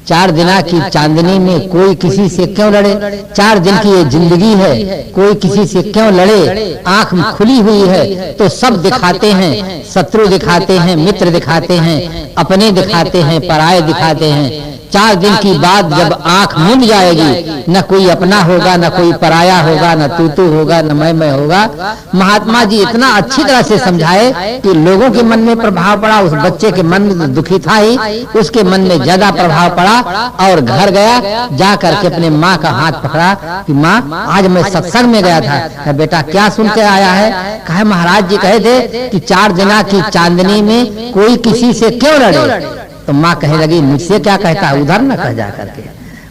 4 दिना की चांदनी में कोई किसी से क्यों लड़े, 4 दिन की ये जिंदगी है, कोई किसी से क्यों लड़े। आंख खुली हुई है तो सब दिखाते हैं, शत्रु दिखाते हैं, मित्र दिखाते हैं, अपने दिखाते हैं, पराये दिखाते हैं। 4 दिन की बाद जब आंख मूंद जाएगी, न कोई अपना होगा, न कोई पराया होगा, न तू होगा, न मैं होगा। महात्मा जी इतना अच्छी तरह से समझाए कि लोगों के मन में प्रभाव पड़ा। उस बच्चे के मन में दुखी था ही, उसके मन में ज्यादा प्रभाव पड़ा और घर गया, जा करके अपने माँ का हाथ पकड़ा कि माँ आज मैं सत्संग में गया था। बेटा क्या सुन के आया है? कहा महाराज जी कहे थे कि 4 दिना की चांदनी में कोई किसी से क्यों लड़े। तो माँ कहने लगी मुझसे क्या कहता, उधर न कह जा करके,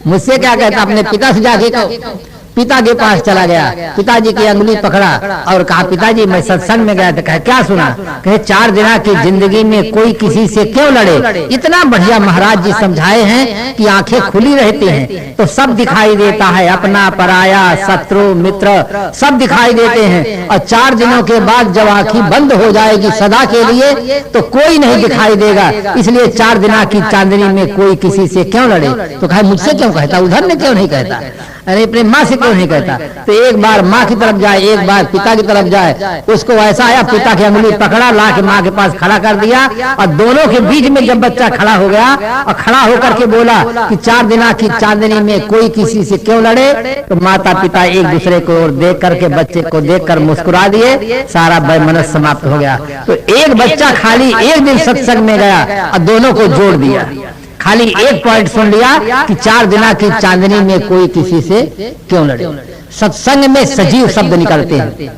मुझसे क्या कहता, अपने पिता से जाके कहो। पिता के पास चला गया, पिताजी की अंगुली पकड़ा और कहा पिताजी मैं सत्संग में गया था। कहे क्या सुना? कहे 4 दिना की जिंदगी में कोई किसी से क्यों लड़े। इतना बढ़िया महाराज जी समझाए हैं कि आंखें खुली रहती हैं तो सब दिखाई देता है, अपना पराया, शत्रु मित्र सब दिखाई देते हैं। और 4 दिनों के बाद जब आंखें बंद हो जाएगी सदा के लिए तो कोई नहीं दिखाई देगा। इसलिए 4 दिना की चांदनी में कोई किसी से क्यों लड़े। तो कहे मुझसे क्यों कहता, उधर ने क्यों नहीं कहता, अरे अपने माँ से क्यों नहीं कहता। तो एक बार माँ की तरफ जाए, एक बार पिता की तरफ जाए। उसको ऐसा आया, पिता की अंगुली पकड़ा, ला के माँ के पास खड़ा कर दिया और दोनों के बीच में जब बच्चा खड़ा हो गया और खड़ा होकर के बोला कि 4 दिना की चांदनी में कोई किसी से क्यों लड़े, तो माता पिता एक दूसरे को देख करके बच्चे को देखकर मुस्कुरा दिए, सारा वैमनस्य समाप्त हो गया। तो एक बच्चा खाली एक दिन सत्संग में गया और दोनों को जोड़ दिया। खाली एक पॉइंट सुन लिया कि 4 दिना की चांदनी में कोई किसी से क्यों लड़े। सत्संग में सजीव शब्द निकलते हैं,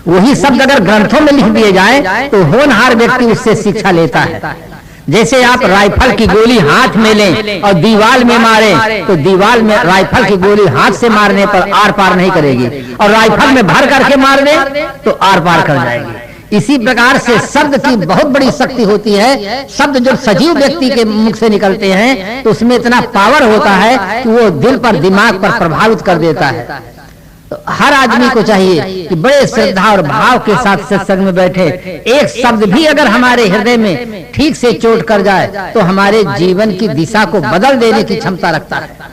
वही शब्द अगर ग्रंथों में लिख दिए जाए तो होनहार व्यक्ति उससे शिक्षा लेता है। जैसे आप राइफल की गोली हाथ में लें और दीवार में मारें तो दीवार में राइफल की गोली हाथ से मारने पर आर पार नहीं करेगी, और राइफल में भर करके मार दें तो आर पार कर जाएगी। इसी प्रकार से शब्द की बहुत बड़ी शक्ति होती है। शब्द जब सजीव व्यक्ति के मुख से निकलते हैं तो उसमें इतना पावर होता है कि वो दिल पर, दिमाग पर प्रभावित कर देता है। तो हर आदमी को चाहिए कि बड़े श्रद्धा और भाव के साथ सत्संग में बैठे। एक शब्द भी अगर हमारे हृदय में ठीक से चोट कर जाए तो हमारे जीवन की दिशा को बदल देने की क्षमता रखता है।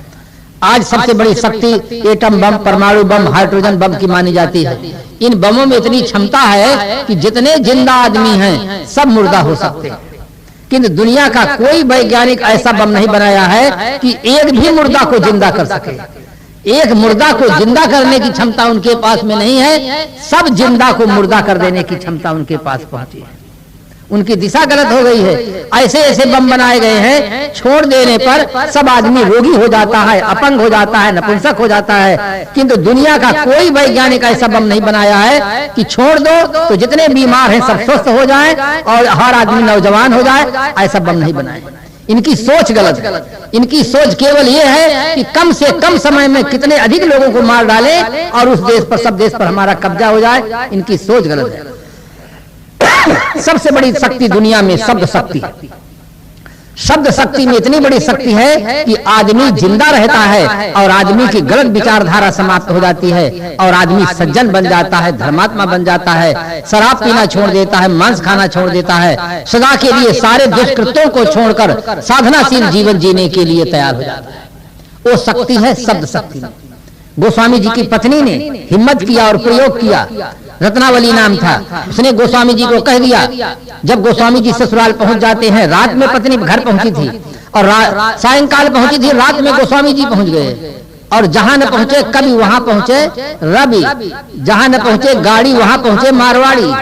आज सबसे बड़ी शक्ति एटम बम, परमाणु बम, हाइड्रोजन बम की मानी जाती है। इन बमों में इतनी क्षमता है कि जितने जिंदा आदमी हैं सब मुर्दा हो सकते हैं, किंतु दुनिया का कोई वैज्ञानिक ऐसा बम नहीं बनाया है कि एक भी मुर्दा को जिंदा कर सके। एक मुर्दा को जिंदा करने की क्षमता उनके पास में नहीं है, सब जिंदा को मुर्दा कर देने की क्षमता उनके पास पहुंची है। उनकी दिशा गलत हो गई है। ऐसे ऐसे बम बनाए गए हैं, छोड़ देने पर सब आदमी रोगी हो जाता है, अपंग हो जाता है, नपुंसक हो जाता है। किंतु दुनिया का कोई वैज्ञानिक ऐसा बम नहीं बनाया है कि छोड़ दो तो जितने बीमार हैं सब स्वस्थ हो जाएं और हर आदमी नौजवान हो जाए। ऐसा बम नहीं बनाए। इनकी सोच गलत है। इनकी सोच केवल ये है कि कम से कम समय में कितने अधिक लोगों को मार डाले और उस देश पर, सब देश पर हमारा कब्जा हो जाए। इनकी सोच गलत है। सबसे बड़ी शक्ति दुनिया में शब्द शक्ति है। शब्द शक्ति में इतनी बड़ी शक्ति है कि आदमी जिंदा रहता है और आदमी की गलत विचारधारा समाप्त हो जाती है और आदमी सज्जन बन जाता है, धर्मात्मा बन जाता है, शराब पीना छोड़ देता है, मांस खाना छोड़ देता है, सदा के लिए सारे दुष्कृत्यों को छोड़कर साधनाशील जीवन जीने के लिए तैयार हो जाता है। वो शक्ति है शब्द शक्ति। गोस्वामी जी की पत्नी ने हिम्मत किया और प्रयोग किया। रत्नावली नाम था। उसने गोस्वामी जी को कह दिया, जब गोस्वामी जी ससुराल पहुंच जाते हैं, रात में पत्नी घर पहुंची थी और सायंकाल पहुंची थी, रात में गोस्वामी जी पहुंच गए और जहां न पहुंचे कवि वहां पहुंचे रवि, जहां न पहुंचे गाड़ी वहां पहुंचे मारवाड़ी।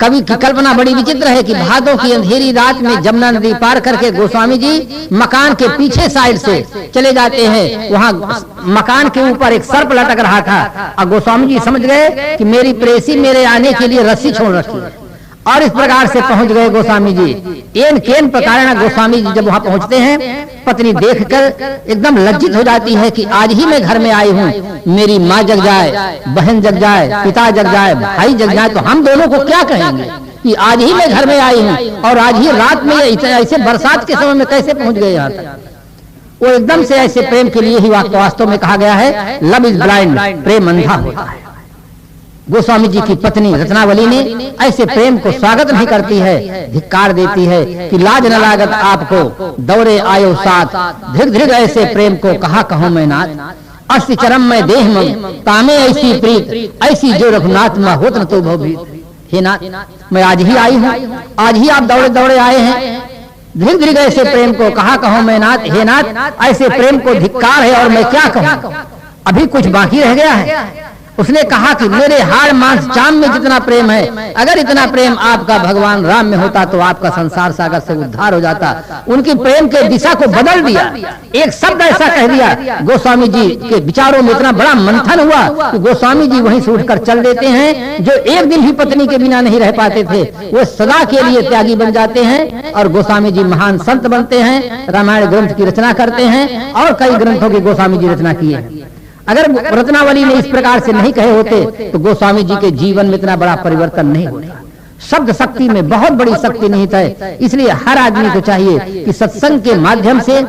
कवि की कल्पना बड़ी विचित्र है कि भादों की अंधेरी रात में जमुना नदी पार करके गोस्वामी जी मकान के पीछे साइड से चले जाते हैं। वहां मकान के ऊपर एक सर्प लटक रहा था और गोस्वामी जी समझ गए कि मेरी प्रेसी मेरे आने के लिए रस्सी छोड़ रखी है और इस प्रकार से पहुंच गए गोस्वामी जी। एन केन प्रकार गोस्वामी जी जब वहां पहुंचते हैं, पत्नी देखकर एकदम लज्जित हो जाती है कि आज ही मैं घर में आई हूँ, मेरी माँ जग जाए, बहन जग जाए, पिता जग जाए, भाई जग जाए तो हम दोनों को क्या कहेंगे कि आज ही मैं घर में आई हूँ और आज ही रात में ऐसे बरसात के समय में कैसे पहुंच गए यहाँ तक। वो एकदम से ऐसे प्रेम के लिए ही वास्तव में कहा गया है लव इज ब्लाइंड, प्रेम अंधा होता है। गोस्वामी जी की पत्नी रत्नावली ने ऐसे प्रेम को स्वागत नहीं करती है, धिक्कार देती है कि लाज न लागत आपको, दौरे आयो साथ, धीरे धीरे ऐसे प्रेम को कहा कहूं मैं नाथ, अस्थि चरम में देह में तामे ऐसी प्रीत, ऐसी जो रघुनाथ में होत न तो भवभीत। हे नाथ, मैं आज ही आई हूँ, आज ही आप दौड़े दौड़े आए हैं, धीरे धीरे ऐसे प्रेम को कहा कहूं मैं नाथ। हे नाथ, ऐसे प्रेम को धिक्कार है और मैं क्या कहूं, अभी कुछ बाकी रह गया है। उसने कहा कि मेरे हाड़ मांस चाम में जितना प्रेम है, अगर इतना प्रेम आपका भगवान राम में होता तो आपका संसार सागर से उद्धार हो जाता। उनकी प्रेम के दिशा को बदल दिया, एक शब्द ऐसा कह दिया। गोस्वामी जी के विचारों में इतना बड़ा मंथन हुआ कि गोस्वामी जी वहीं से उठकर चल देते हैं। जो एक दिन भी पत्नी के बिना नहीं रह पाते थे, वो सदा के लिए त्यागी बन जाते हैं और गोस्वामी जी महान संत बनते हैं, रामायण ग्रंथ की रचना करते हैं और कई ग्रंथों की गोस्वामी जी रचना किए हैं। अगर रत्नावली ने इस प्रकार से नहीं कहे होते तो गोस्वामी जी के जीवन में इतना बड़ा परिवर्तन नहीं होता। शब्द शक्ति में बहुत बड़ी शक्ति निहित है। इसलिए हर आदमी को चाहिए कि सत्संग के माध्यम से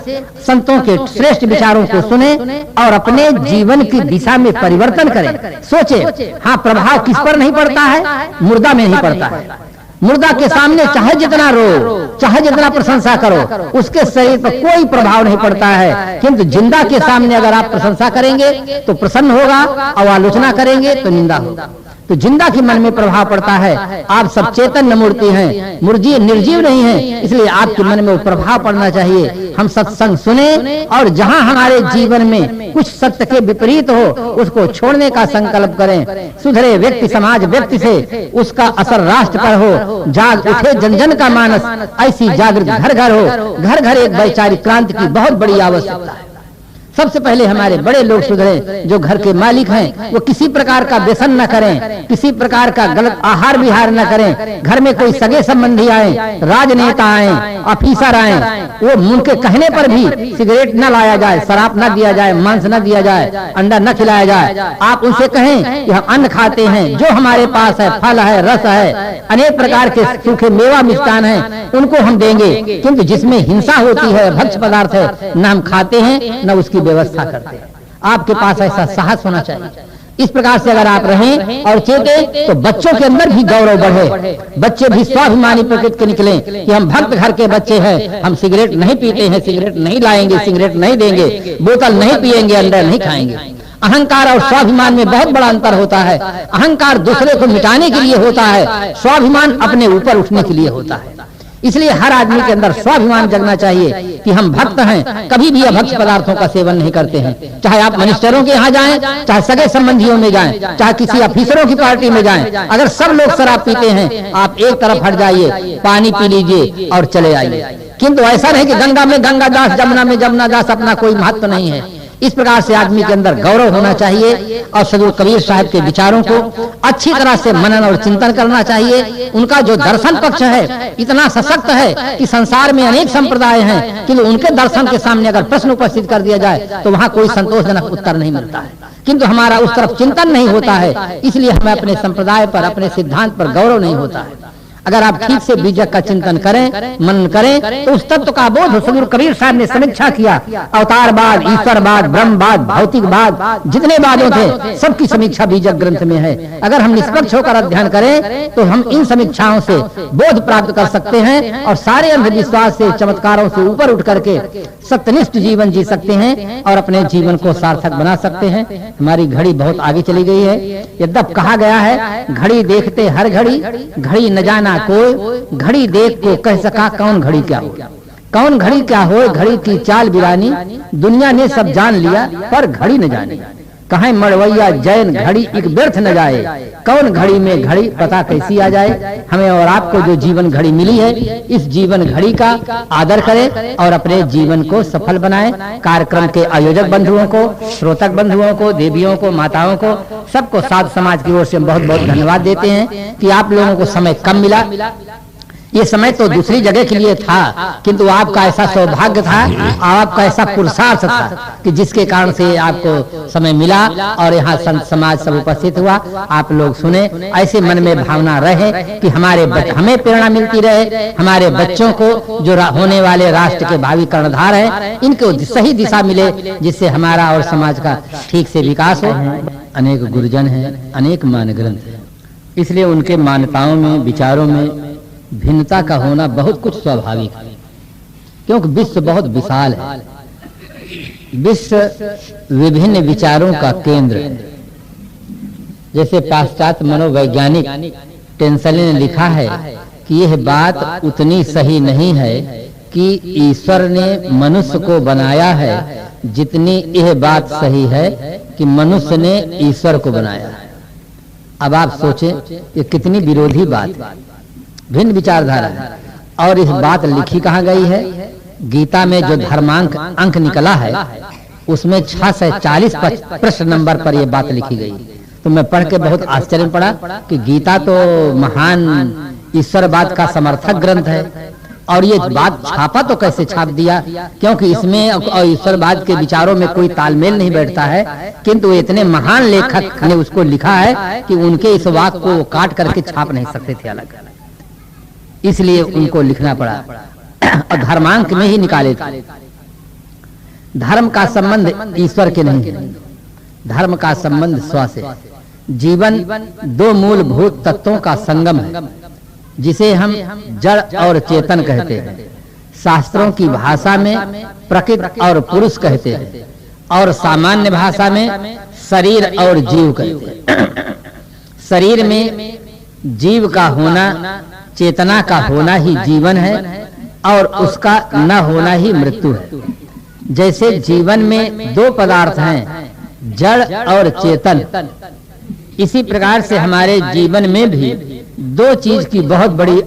संतों के श्रेष्ठ विचारों को सुने और अपने जीवन की दिशा में परिवर्तन करें। सोचे, हाँ, प्रभाव किस पर नहीं पड़ता है? मुर्दा में नहीं पड़ता है। मुर्दा के सामने चाहे जितना रो, चाहे जितना प्रशंसा करो, उसके शरीर पर कोई प्रभाव नहीं पड़ता है। किंतु जिंदा के सामने अगर आप प्रशंसा करेंगे तो प्रसन्न होगा और आलोचना करेंगे तो निंदा होगा। तो जिंदा के मन में प्रभाव पड़ता है। आप सब चेतन मूर्ति हैं, निर्जीव नहीं है, इसलिए आपके मन में वो प्रभाव पड़ना चाहिए। हम सत्संग सुने और जहां हमारे जीवन में कुछ सत्य के विपरीत हो उसको छोड़ने का संकल्प करें। सुधरे व्यक्ति समाज व्यक्ति से उसका असर राष्ट्र पर हो। जाग उठे जन जन का मानस, ऐसी जागृत घर घर हो। घर घर एक वैचारिक क्रांति की बहुत बड़ी आवश्यकता है। सबसे पहले हमारे बड़े लोग सुधरे, जो घर के मालिक हैं, वो किसी प्रकार का व्यसन न करें, किसी प्रकार का गलत आहार विहार न करें। घर में कोई सगे संबंधी आए, राजनेता आए, ऑफिसर आए, वो उनके कहने पर भी सिगरेट न लाया जाए, शराब न दिया जाए, मांस न दिया जाए, अंडा न खिलाया जाए। आप उनसे कहें कि हम अन्न खाते हैं, जो हमारे पास है, फल है, रस है, अनेक प्रकार के सूखे मेवा मिष्टान है, उनको हम देंगे। किंतु जिसमें हिंसा होती है, भक्ष्य पदार्थ है, न हम खाते हैं न उसकी व्यवस्था करते हैं। आपके पास ऐसा साहस होना चाहिए। इस प्रकार से अगर आप रहें और चेते तो बच्चों के अंदर भी गौरव बढ़े। बच्चे भी स्वाभिमानी प्रकृति के निकलें कि हम भक्त घर के बच्चे हैं, हम सिगरेट नहीं पीते हैं, सिगरेट नहीं लाएंगे, सिगरेट नहीं देंगे, बोतल नहीं पिएंगे, अंडा नहीं खाएंगे। अहंकार और स्वाभिमान में बहुत बड़ा अंतर होता है। अहंकार दूसरे को मिटाने के लिए होता है, स्वाभिमान अपने ऊपर उठने के लिए होता है। इसलिए हर आदमी के अंदर स्वाभिमान जगना चाहिए कि हम भक्त हैं, कभी भी अभक्ष पदार्थों का सेवन नहीं करते हैं। चाहे आप मिनिस्टरों के यहाँ जाएं, चाहे सगे संबंधियों में जाएं, चाहे किसी ऑफिसरों की पार्टी में जाएं, अगर सब लोग शराब पीते हैं, आप एक तरफ हट जाइए, पानी पी लीजिए और चले आइए। किंतु ऐसा नहीं कि गंगा में गंगा दास, जमुना में जमुना दास, अपना कोई महत्व नहीं है। इस प्रकार से आदमी के अंदर गौरव होना चाहिए और सदगुरु कबीर साहब के विचारों को अच्छी तरह से मनन और चिंतन करना चाहिए। उनका जो दर्शन पक्ष है इतना सशक्त है कि संसार में अनेक संप्रदाय हैं, किंतु उनके दर्शन के सामने अगर प्रश्न उपस्थित कर दिया जाए तो वहां कोई संतोषजनक उत्तर नहीं मिलता है। किंतु हमारा उस तरफ चिंतन नहीं होता है, इसलिए हमें अपने संप्रदाय पर, अपने सिद्धांत पर गौरव नहीं होता है। अगर आप ठीक से बीजक का चिंतन करें, मनन करें, तो उस तत्व का बोध सदगुरु कबीर साहब ने समीक्षा किया। अवतारवाद, ईश्वरवाद, ब्रह्मवाद, भौतिकवाद, जितने वादों थे सबकी समीक्षा बीजक ग्रंथ में है। अगर हम निष्पक्ष होकर अध्ययन करें तो हम इन समीक्षाओं से बोध प्राप्त कर सकते हैं और सारे अंधविश्वास से, चमत्कारों से ऊपर उठ करके सत्यनिष्ठ जीवन जी सकते हैं और अपने जीवन को सार्थक बना सकते हैं। हमारी घड़ी बहुत आगे चली गई है। यद्यप कहा गया है घड़ी देखते हर घड़ी, घड़ी न जाना कोई, घड़ी देख को कह सका कौन घड़ी क्या हो। कौन घड़ी क्या हो, घड़ी की चाल बिरानी, दुनिया ने सब जान लिया पर घड़ी न जानी। कहें मड़वैया जैन घड़ी एक व्यर्थ न जाए, कौन घड़ी में घड़ी पता कैसी आ जाए। हमें और आपको जो जीवन घड़ी मिली है, इस जीवन घड़ी का आदर करें और अपने जीवन को सफल बनाएं। कार्यक्रम के आयोजक बंधुओं को, श्रोतक बंधुओं को, देवियों को, माताओं को, सबको साध समाज की ओर से हम बहुत बहुत धन्यवाद देते हैं कि आप लोगों को समय कम मिला। ये समय तो दूसरी जगह के लिए था, किंतु आपका ऐसा सौभाग्य था, आपका ऐसा पुरुषार्थ था कि जिसके कारण से आपको समय मिला और यहाँ संत समाज सब उपस्थित हुआ। आप लोग सुने, ऐसे मन में भावना रहे कि हमें प्रेरणा मिलती रहे, हमारे बच्चों को जो होने वाले राष्ट्र के भावी कर्णधार हैं, इनको सही दिशा मिले, जिससे हमारा और समाज का ठीक से विकास हो। अनेक गुरुजन हैं, अनेक मान ग्रंथ हैं, इसलिए उनके मान्यताओं में, विचारों में भिन्नता का होना बहुत कुछ स्वाभाविक है, क्योंकि विश्व बहुत विशाल है। विश्व विभिन्न विचारों का केंद्र है। जैसे पाश्चात्य मनोवैज्ञानिक टेंसले ने लिखा है कि यह बात उतनी सही नहीं है कि ईश्वर ने मनुष्य को बनाया है, जितनी यह बात सही है कि मनुष्य ने ईश्वर को बनाया है। अब आप सोचें कि कितनी विरोधी बात है, भिन्न विचारधारा है। और इस बात लिखी कहाँ गई है? गीता में जो धर्मांक अंक निकला है, उसमें 640 प्रश्न नंबर पर यह बात लिखी गई। तो मैं पढ़ के बहुत आश्चर्य पड़ा कि गीता तो महान ईश्वरवाद का समर्थक ग्रंथ है, और ये बात छापा तो कैसे छाप दिया, क्योंकि इसमें ईश्वरवाद के विचारों में कोई तालमेल नहीं बैठता है। किंतु इतने महान लेखक ने उसको लिखा है कि उनके इस वाक्य को काट करके छाप नहीं सकते थे अलग, इसलिए उनको लिखना पड़ा और धर्मांक में ही निकाले थे। धर्म का संबंध ईश्वर के नहीं है, धर्म का संबंध स्व से। जीवन दो मूलभूत तत्वों का संगम है, जिसे हम जड़ और चेतन कहते हैं। शास्त्रों की भाषा में प्रकृति और पुरुष कहते हैं, और सामान्य भाषा में शरीर और जीव कहते हैं। शरीर में जीव का होना, चेतना का होना ही जीवन है, और उसका न होना ही मृत्यु है। जैसे जीवन में दो पदार्थ हैं, जड़ और चेतन, इसी प्रकार से हमारे जीवन में भी दो चीज की बहुत बड़ी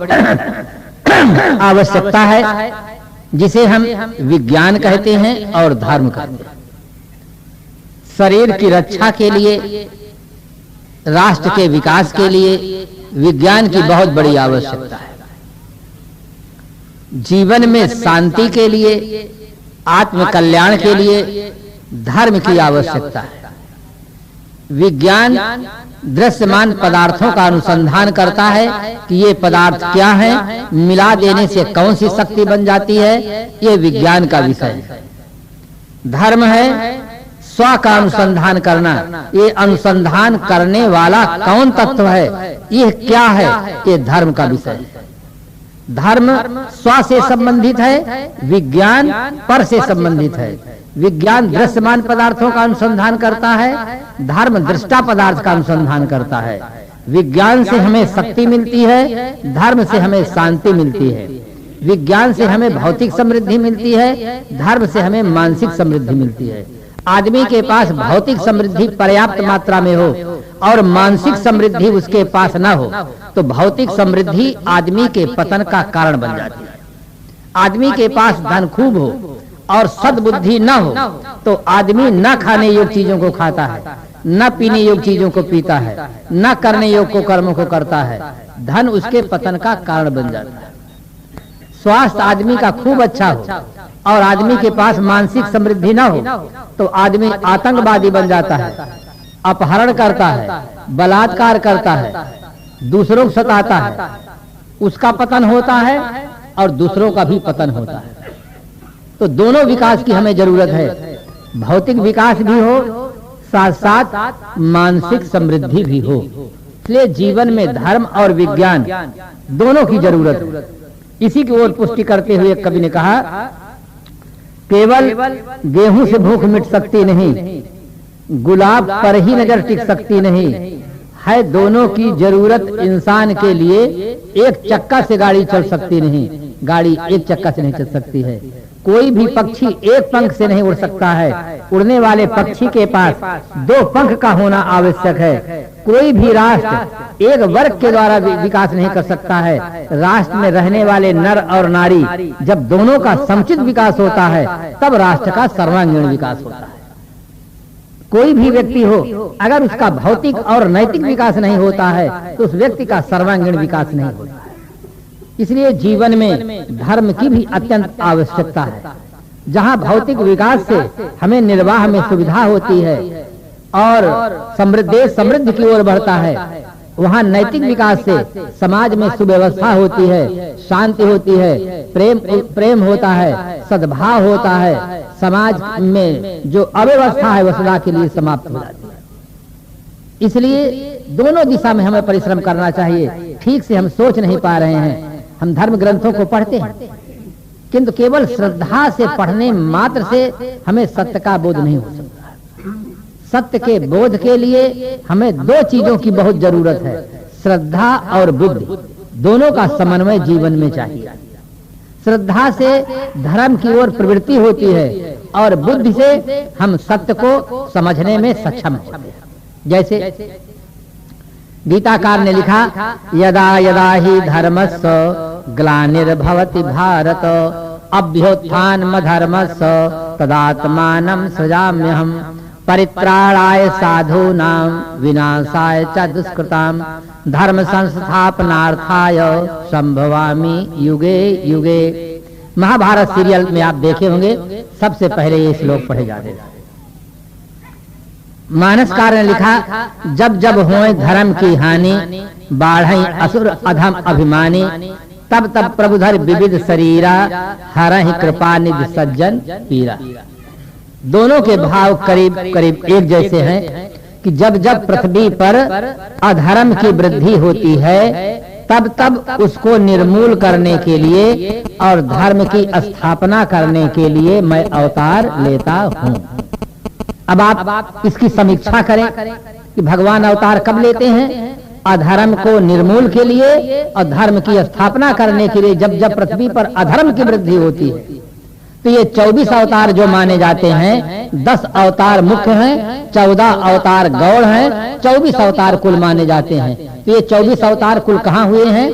आवश्यकता है, जिसे हम विज्ञान कहते हैं और धर्म कहते हैं। शरीर की रक्षा के लिए, राष्ट्र के विकास के लिए विज्ञान की बहुत बड़ी आवश्यकता है। जीवन में शांति के लिए, आत्म कल्याण के लिए धर्म की आवश्यकता है। विज्ञान दृश्यमान पदार्थों का अनुसंधान करता है कि ये पदार्थ क्या हैं, मिला देने से कौन सी शक्ति बन जाती है, ये विज्ञान का विषय है। धर्म है स्व का अनुसंधान करना, ये अनुसंधान करने वाला कौन तत्व है, ये क्या है, ये धर्म का विषय है। धर्म स्व से संबंधित है, विज्ञान पर से संबंधित है। विज्ञान दृश्यमान पदार्थों का अनुसंधान करता है, धर्म दृष्टा पदार्थ का अनुसंधान करता है। विज्ञान से हमें शक्ति मिलती है, धर्म से हमें शांति मिलती है। विज्ञान से हमें भौतिक समृद्धि मिलती है, धर्म से हमें मानसिक समृद्धि मिलती है। आदमी के पास भौतिक समृद्धि पर्याप्त मात्रा में हो और मानसिक समृद्धि उसके पास न हो, तो भौतिक समृद्धि आदमी के पतन का कारण बन जाती है। आदमी के पास धन खूब हो और सद्बुद्धि न हो, तो आदमी न खाने योग्य चीजों को खाता है, न पीने योग्य चीजों को पीता है, न करने योग्य को कर्मों को करता है। धन उसके पतन का कारण बन जाता है। स्वास्थ्य आदमी का खूब अच्छा हो और आदमी के पास मानसिक समृद्धि न हो, तो आदमी आतंकवादी बन जाता है, अपहरण करता है, बलात्कार करता है, दूसरों को सताता है। उसका पतन होता है और दूसरों का भी पतन होता है। तो दोनों विकास की हमें जरूरत है, भौतिक विकास भी हो, साथ साथ मानसिक समृद्धि भी हो। इसलिए जीवन में धर्म और विज्ञान दोनों की जरूरत है। इसी की ओर पुष्टि करते हुए कवि ने कहा, केवल गेहूं से भूख मिट सकती नहीं, गुलाब पर ही नजर टिक सकती नहीं है। दोनों की जरूरत इंसान के लिए। एक चक्का से गाड़ी चल सकती नहीं, गाड़ी एक चक्का से नहीं चल सकती है। कोई भी पक्षी एक पंख से नहीं उड़ सकता है। उड़ने वाले पक्षी के पास 2 पंख का होना आवश्यक है। कोई भी राष्ट्र एक वर्ग के द्वारा विकास नहीं कर सकता है। राष्ट्र में रहने वाले नर और नारी जब दोनों का समुचित विकास होता है तब राष्ट्र का सर्वांगीण विकास होता है। कोई भी व्यक्ति हो, अगर उसका भौतिक और नैतिक विकास नहीं होता है तो उस व्यक्ति का सर्वांगीण विकास नहीं होता है। इसलिए जीवन में धर्म की भी अत्यंत आवश्यकता है। जहाँ भौतिक विकास से हमें निर्वाह में सुविधा होती है और देश समृद्धि की ओर बढ़ता है, वहाँ नैतिक विकास से समाज में सुव्यवस्था होती है, शांति होती है, प्रेम होता है, सद्भाव होता है, समाज में जो अव्यवस्था है वह सदा के लिए समाप्त हो जाती है। इसलिए दोनों दिशा में हमें परिश्रम करना चाहिए। ठीक से हम सोच नहीं पा रहे हैं। हम धर्म ग्रंथों को पढ़ते हैं किंतु केवल श्रद्धा से पढ़ने मात्र से हमें सत्य का बोध नहीं हो सकता। सत्य के बोध के लिए हमें 2 चीजों की बहुत जरूरत है, श्रद्धा और बुद्धि। दोनों का समन्वय जीवन में चाहिए। श्रद्धा से धर्म की ओर प्रवृत्ति होती है और बुद्धि से हम सत्य को समझने में सक्षम होते हैं। जैसे गीताकार ने लिखा, यदा यदा ही धर्मस्य ग्लानिर्भवति भारत अभ्युत्थानमधर्मस्य तदात्मानं सृजाम्यहम् परित्राणाय साधूनां विनाशाय च दुष्कृतां धर्म संस्थापनार्थाय संभवामि युगे युगे। महाभारत सीरियल में आप देखे होंगे, सबसे पहले ये श्लोक पढ़े जाते हैं। मानसकार ने लिखा, जब जब होए धर्म की हानि बाढ़ई असुर अधम अभिमानी तब तब प्रभुधर विविध शरीरा हरहि कृपा निधि सज्जन पीरा। दोनों के भाव करीब करीब एक जैसे हैं कि जब जब पृथ्वी पर अधर्म की वृद्धि होती है तब तब उसको निर्मूल करने के लिए और धर्म की स्थापना करने के लिए मैं अवतार लेता हूँ। अब आप इसकी समीक्षा करें कि भगवान अवतार कब लेते हैं? अधर्म को निर्मूल के लिए और धर्म की स्थापना करने के लिए। जब जब पृथ्वी पर अधर्म की वृद्धि होती है तो ये 24 अवतार जो माने जाते हैं, 10 अवतार मुख्य हैं, 14 अवतार गौड़ हैं, 24 अवतार कुल माने जाते हैं। तो ये 24 अवतार कुल कहाँ हुए हैं?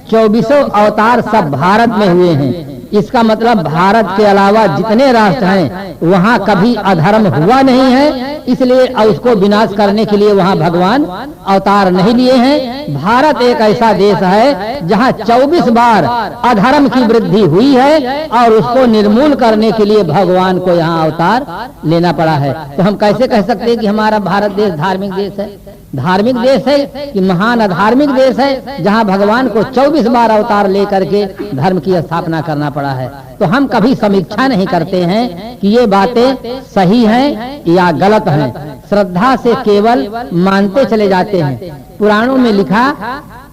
24 अवतार सब भारत में हुए हैं। इसका मतलब भारत के अलावा जितने राष्ट्र हैं वहाँ कभी अधर्म हुआ नहीं है, इसलिए उसको विनाश करने के लिए वहाँ भगवान अवतार नहीं लिए हैं। भारत एक ऐसा देश है जहाँ 24 बार अधर्म की वृद्धि हुई है और उसको निर्मूल करने के लिए भगवान को यहाँ अवतार लेना पड़ा है। तो हम कैसे कह सकते हैं कि हमारा भारत देश धार्मिक देश है? धार्मिक देश है कि महान अधार्मिक देश है जहाँ भगवान को 24 बार अवतार लेकर के धर्म की स्थापना करना पड़ा है। तो हम कभी समीक्षा नहीं करते हैं कि ये बातें सही हैं या गलत हैं। श्रद्धा से केवल मानते चले जाते हैं। पुराणों में लिखा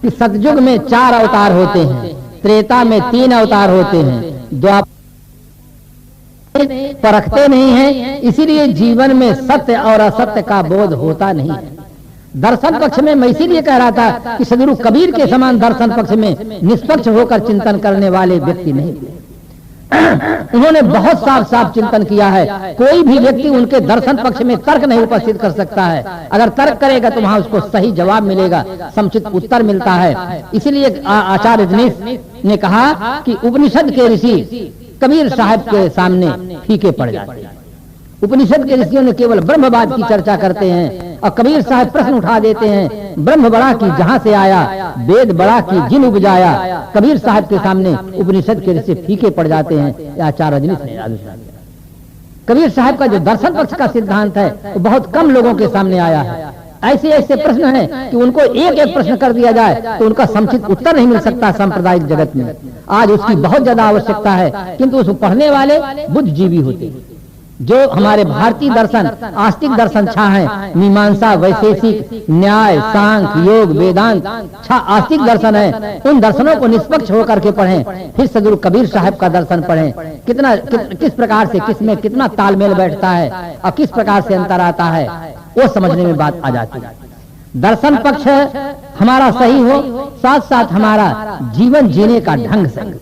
कि सतयुग में 4 अवतार होते हैं, त्रेता में 3 अवतार होते हैं, द्वापर परखते नहीं हैं, इसीलिए जीवन में सत्य और असत्य का बोध होता नहीं है। दर्शन पक्ष में मैं इसीलिए कह रहा था कि सदगुरु कबीर के समान दर्शन पक्ष में निष्पक्ष होकर चिंतन करने वाले व्यक्ति नहीं थे। उन्होंने बहुत साफ साफ चिंतन किया है। कोई भी व्यक्ति उनके दर्शन पक्ष में तर्क नहीं उपस्थित कर सकता है। अगर तर्क करेगा तो वहां उसको सही जवाब मिलेगा, समुचित उत्तर मिलता है। इसीलिए आचार्य दिनेश ने कहा कि उपनिषद के ऋषि कबीर साहब के सामने फीके पड़ जाते हैं। उपनिषद के ऋषियों ने केवल ब्रह्मवाद की चर्चा करते हैं और कबीर साहब प्रश्न उठा देते हैं, ब्रह्म बड़ा की जहां से आया, वेद बड़ा की जिन उपजाया। कबीर साहब के सामने उपनिषद के ऋषि फीके पड़ जाते हैं। आचार्य दिनेश ने आलोचना किया। कबीर साहब का जो दर्शन पक्ष का सिद्धांत है वो बहुत कम लोगों के सामने आया है। ऐसे ऐसे प्रश्न हैं कि उनको एक एक प्रश्न कर दिया जाए तो उनका समुचित उत्तर नहीं मिल सकता सांप्रदायिक जगत में। आज उसकी बहुत ज्यादा आवश्यकता है, किंतु उसको पढ़ने वाले बुद्धिजीवी होते हैं। जो हमारे भारतीय दर्शन आस्तिक दर्शन छा है, मीमांसा, वैशेषिक, न्याय, सांख्य, योग, वेदांत छा आस्तिक दर्शन है। उन दर्शनों को निष्पक्ष होकर के पढ़ें। फिर सदगुरु कबीर साहब का दर्शन पढ़ें। किस प्रकार से किसमें कितना तालमेल बैठता है और किस प्रकार से अंतर आता है, वो समझने में बात आ जाती है। दर्शन पक्ष हमारा सही हो, साथ साथ हमारा जीवन जीने का ढंग सही।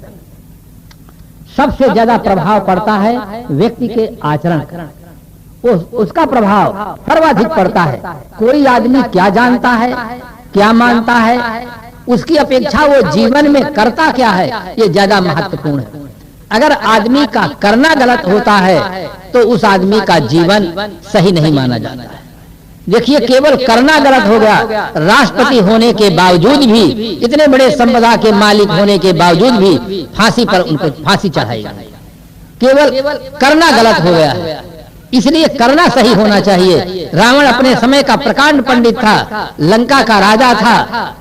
सबसे ज्यादा प्रभाव पड़ता है व्यक्ति के आचरण, उसका प्रभाव सर्वाधिक पड़ता है। कोई आदमी क्या जानता है, क्या मानता है, उसकी अपेक्षा वो जीवन में करता क्या है, ये ज्यादा महत्वपूर्ण है। अगर आदमी का करना गलत होता है तो उस आदमी का जीवन सही नहीं माना जाता है। देखिए, केवल करना गलत हो गया, राष्ट्रपति होने के बावजूद भी, इतने बड़े संपदा के मालिक होने के बावजूद भी फांसी पर उनको फांसी चढ़ाई गई। केवल करना गलत हो गया है, इसलिए करना सही होना चाहिए। रावण अपने समय का प्रकांड पंडित था, लंका का राजा था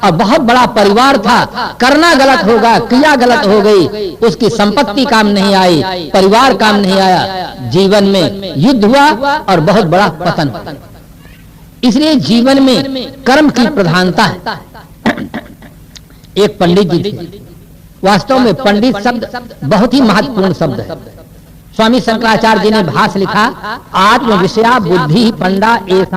और बहुत बड़ा परिवार था। करना गलत होगा, क्रिया गलत हो गई, उसकी संपत्ति काम नहीं आई, परिवार काम नहीं आया, जीवन में युद्ध हुआ और बहुत बड़ा पतन हुआ। इसलिए जीवन में कर्म की प्रधानता है। एक पंडित जी थे, वास्तव में पंडित शब्द बहुत ही महत्वपूर्ण शब्द है। स्वामी शंकराचार्य जी ने भाष्य लिखा, आत्म विषया बुद्धि पंडा ऐसा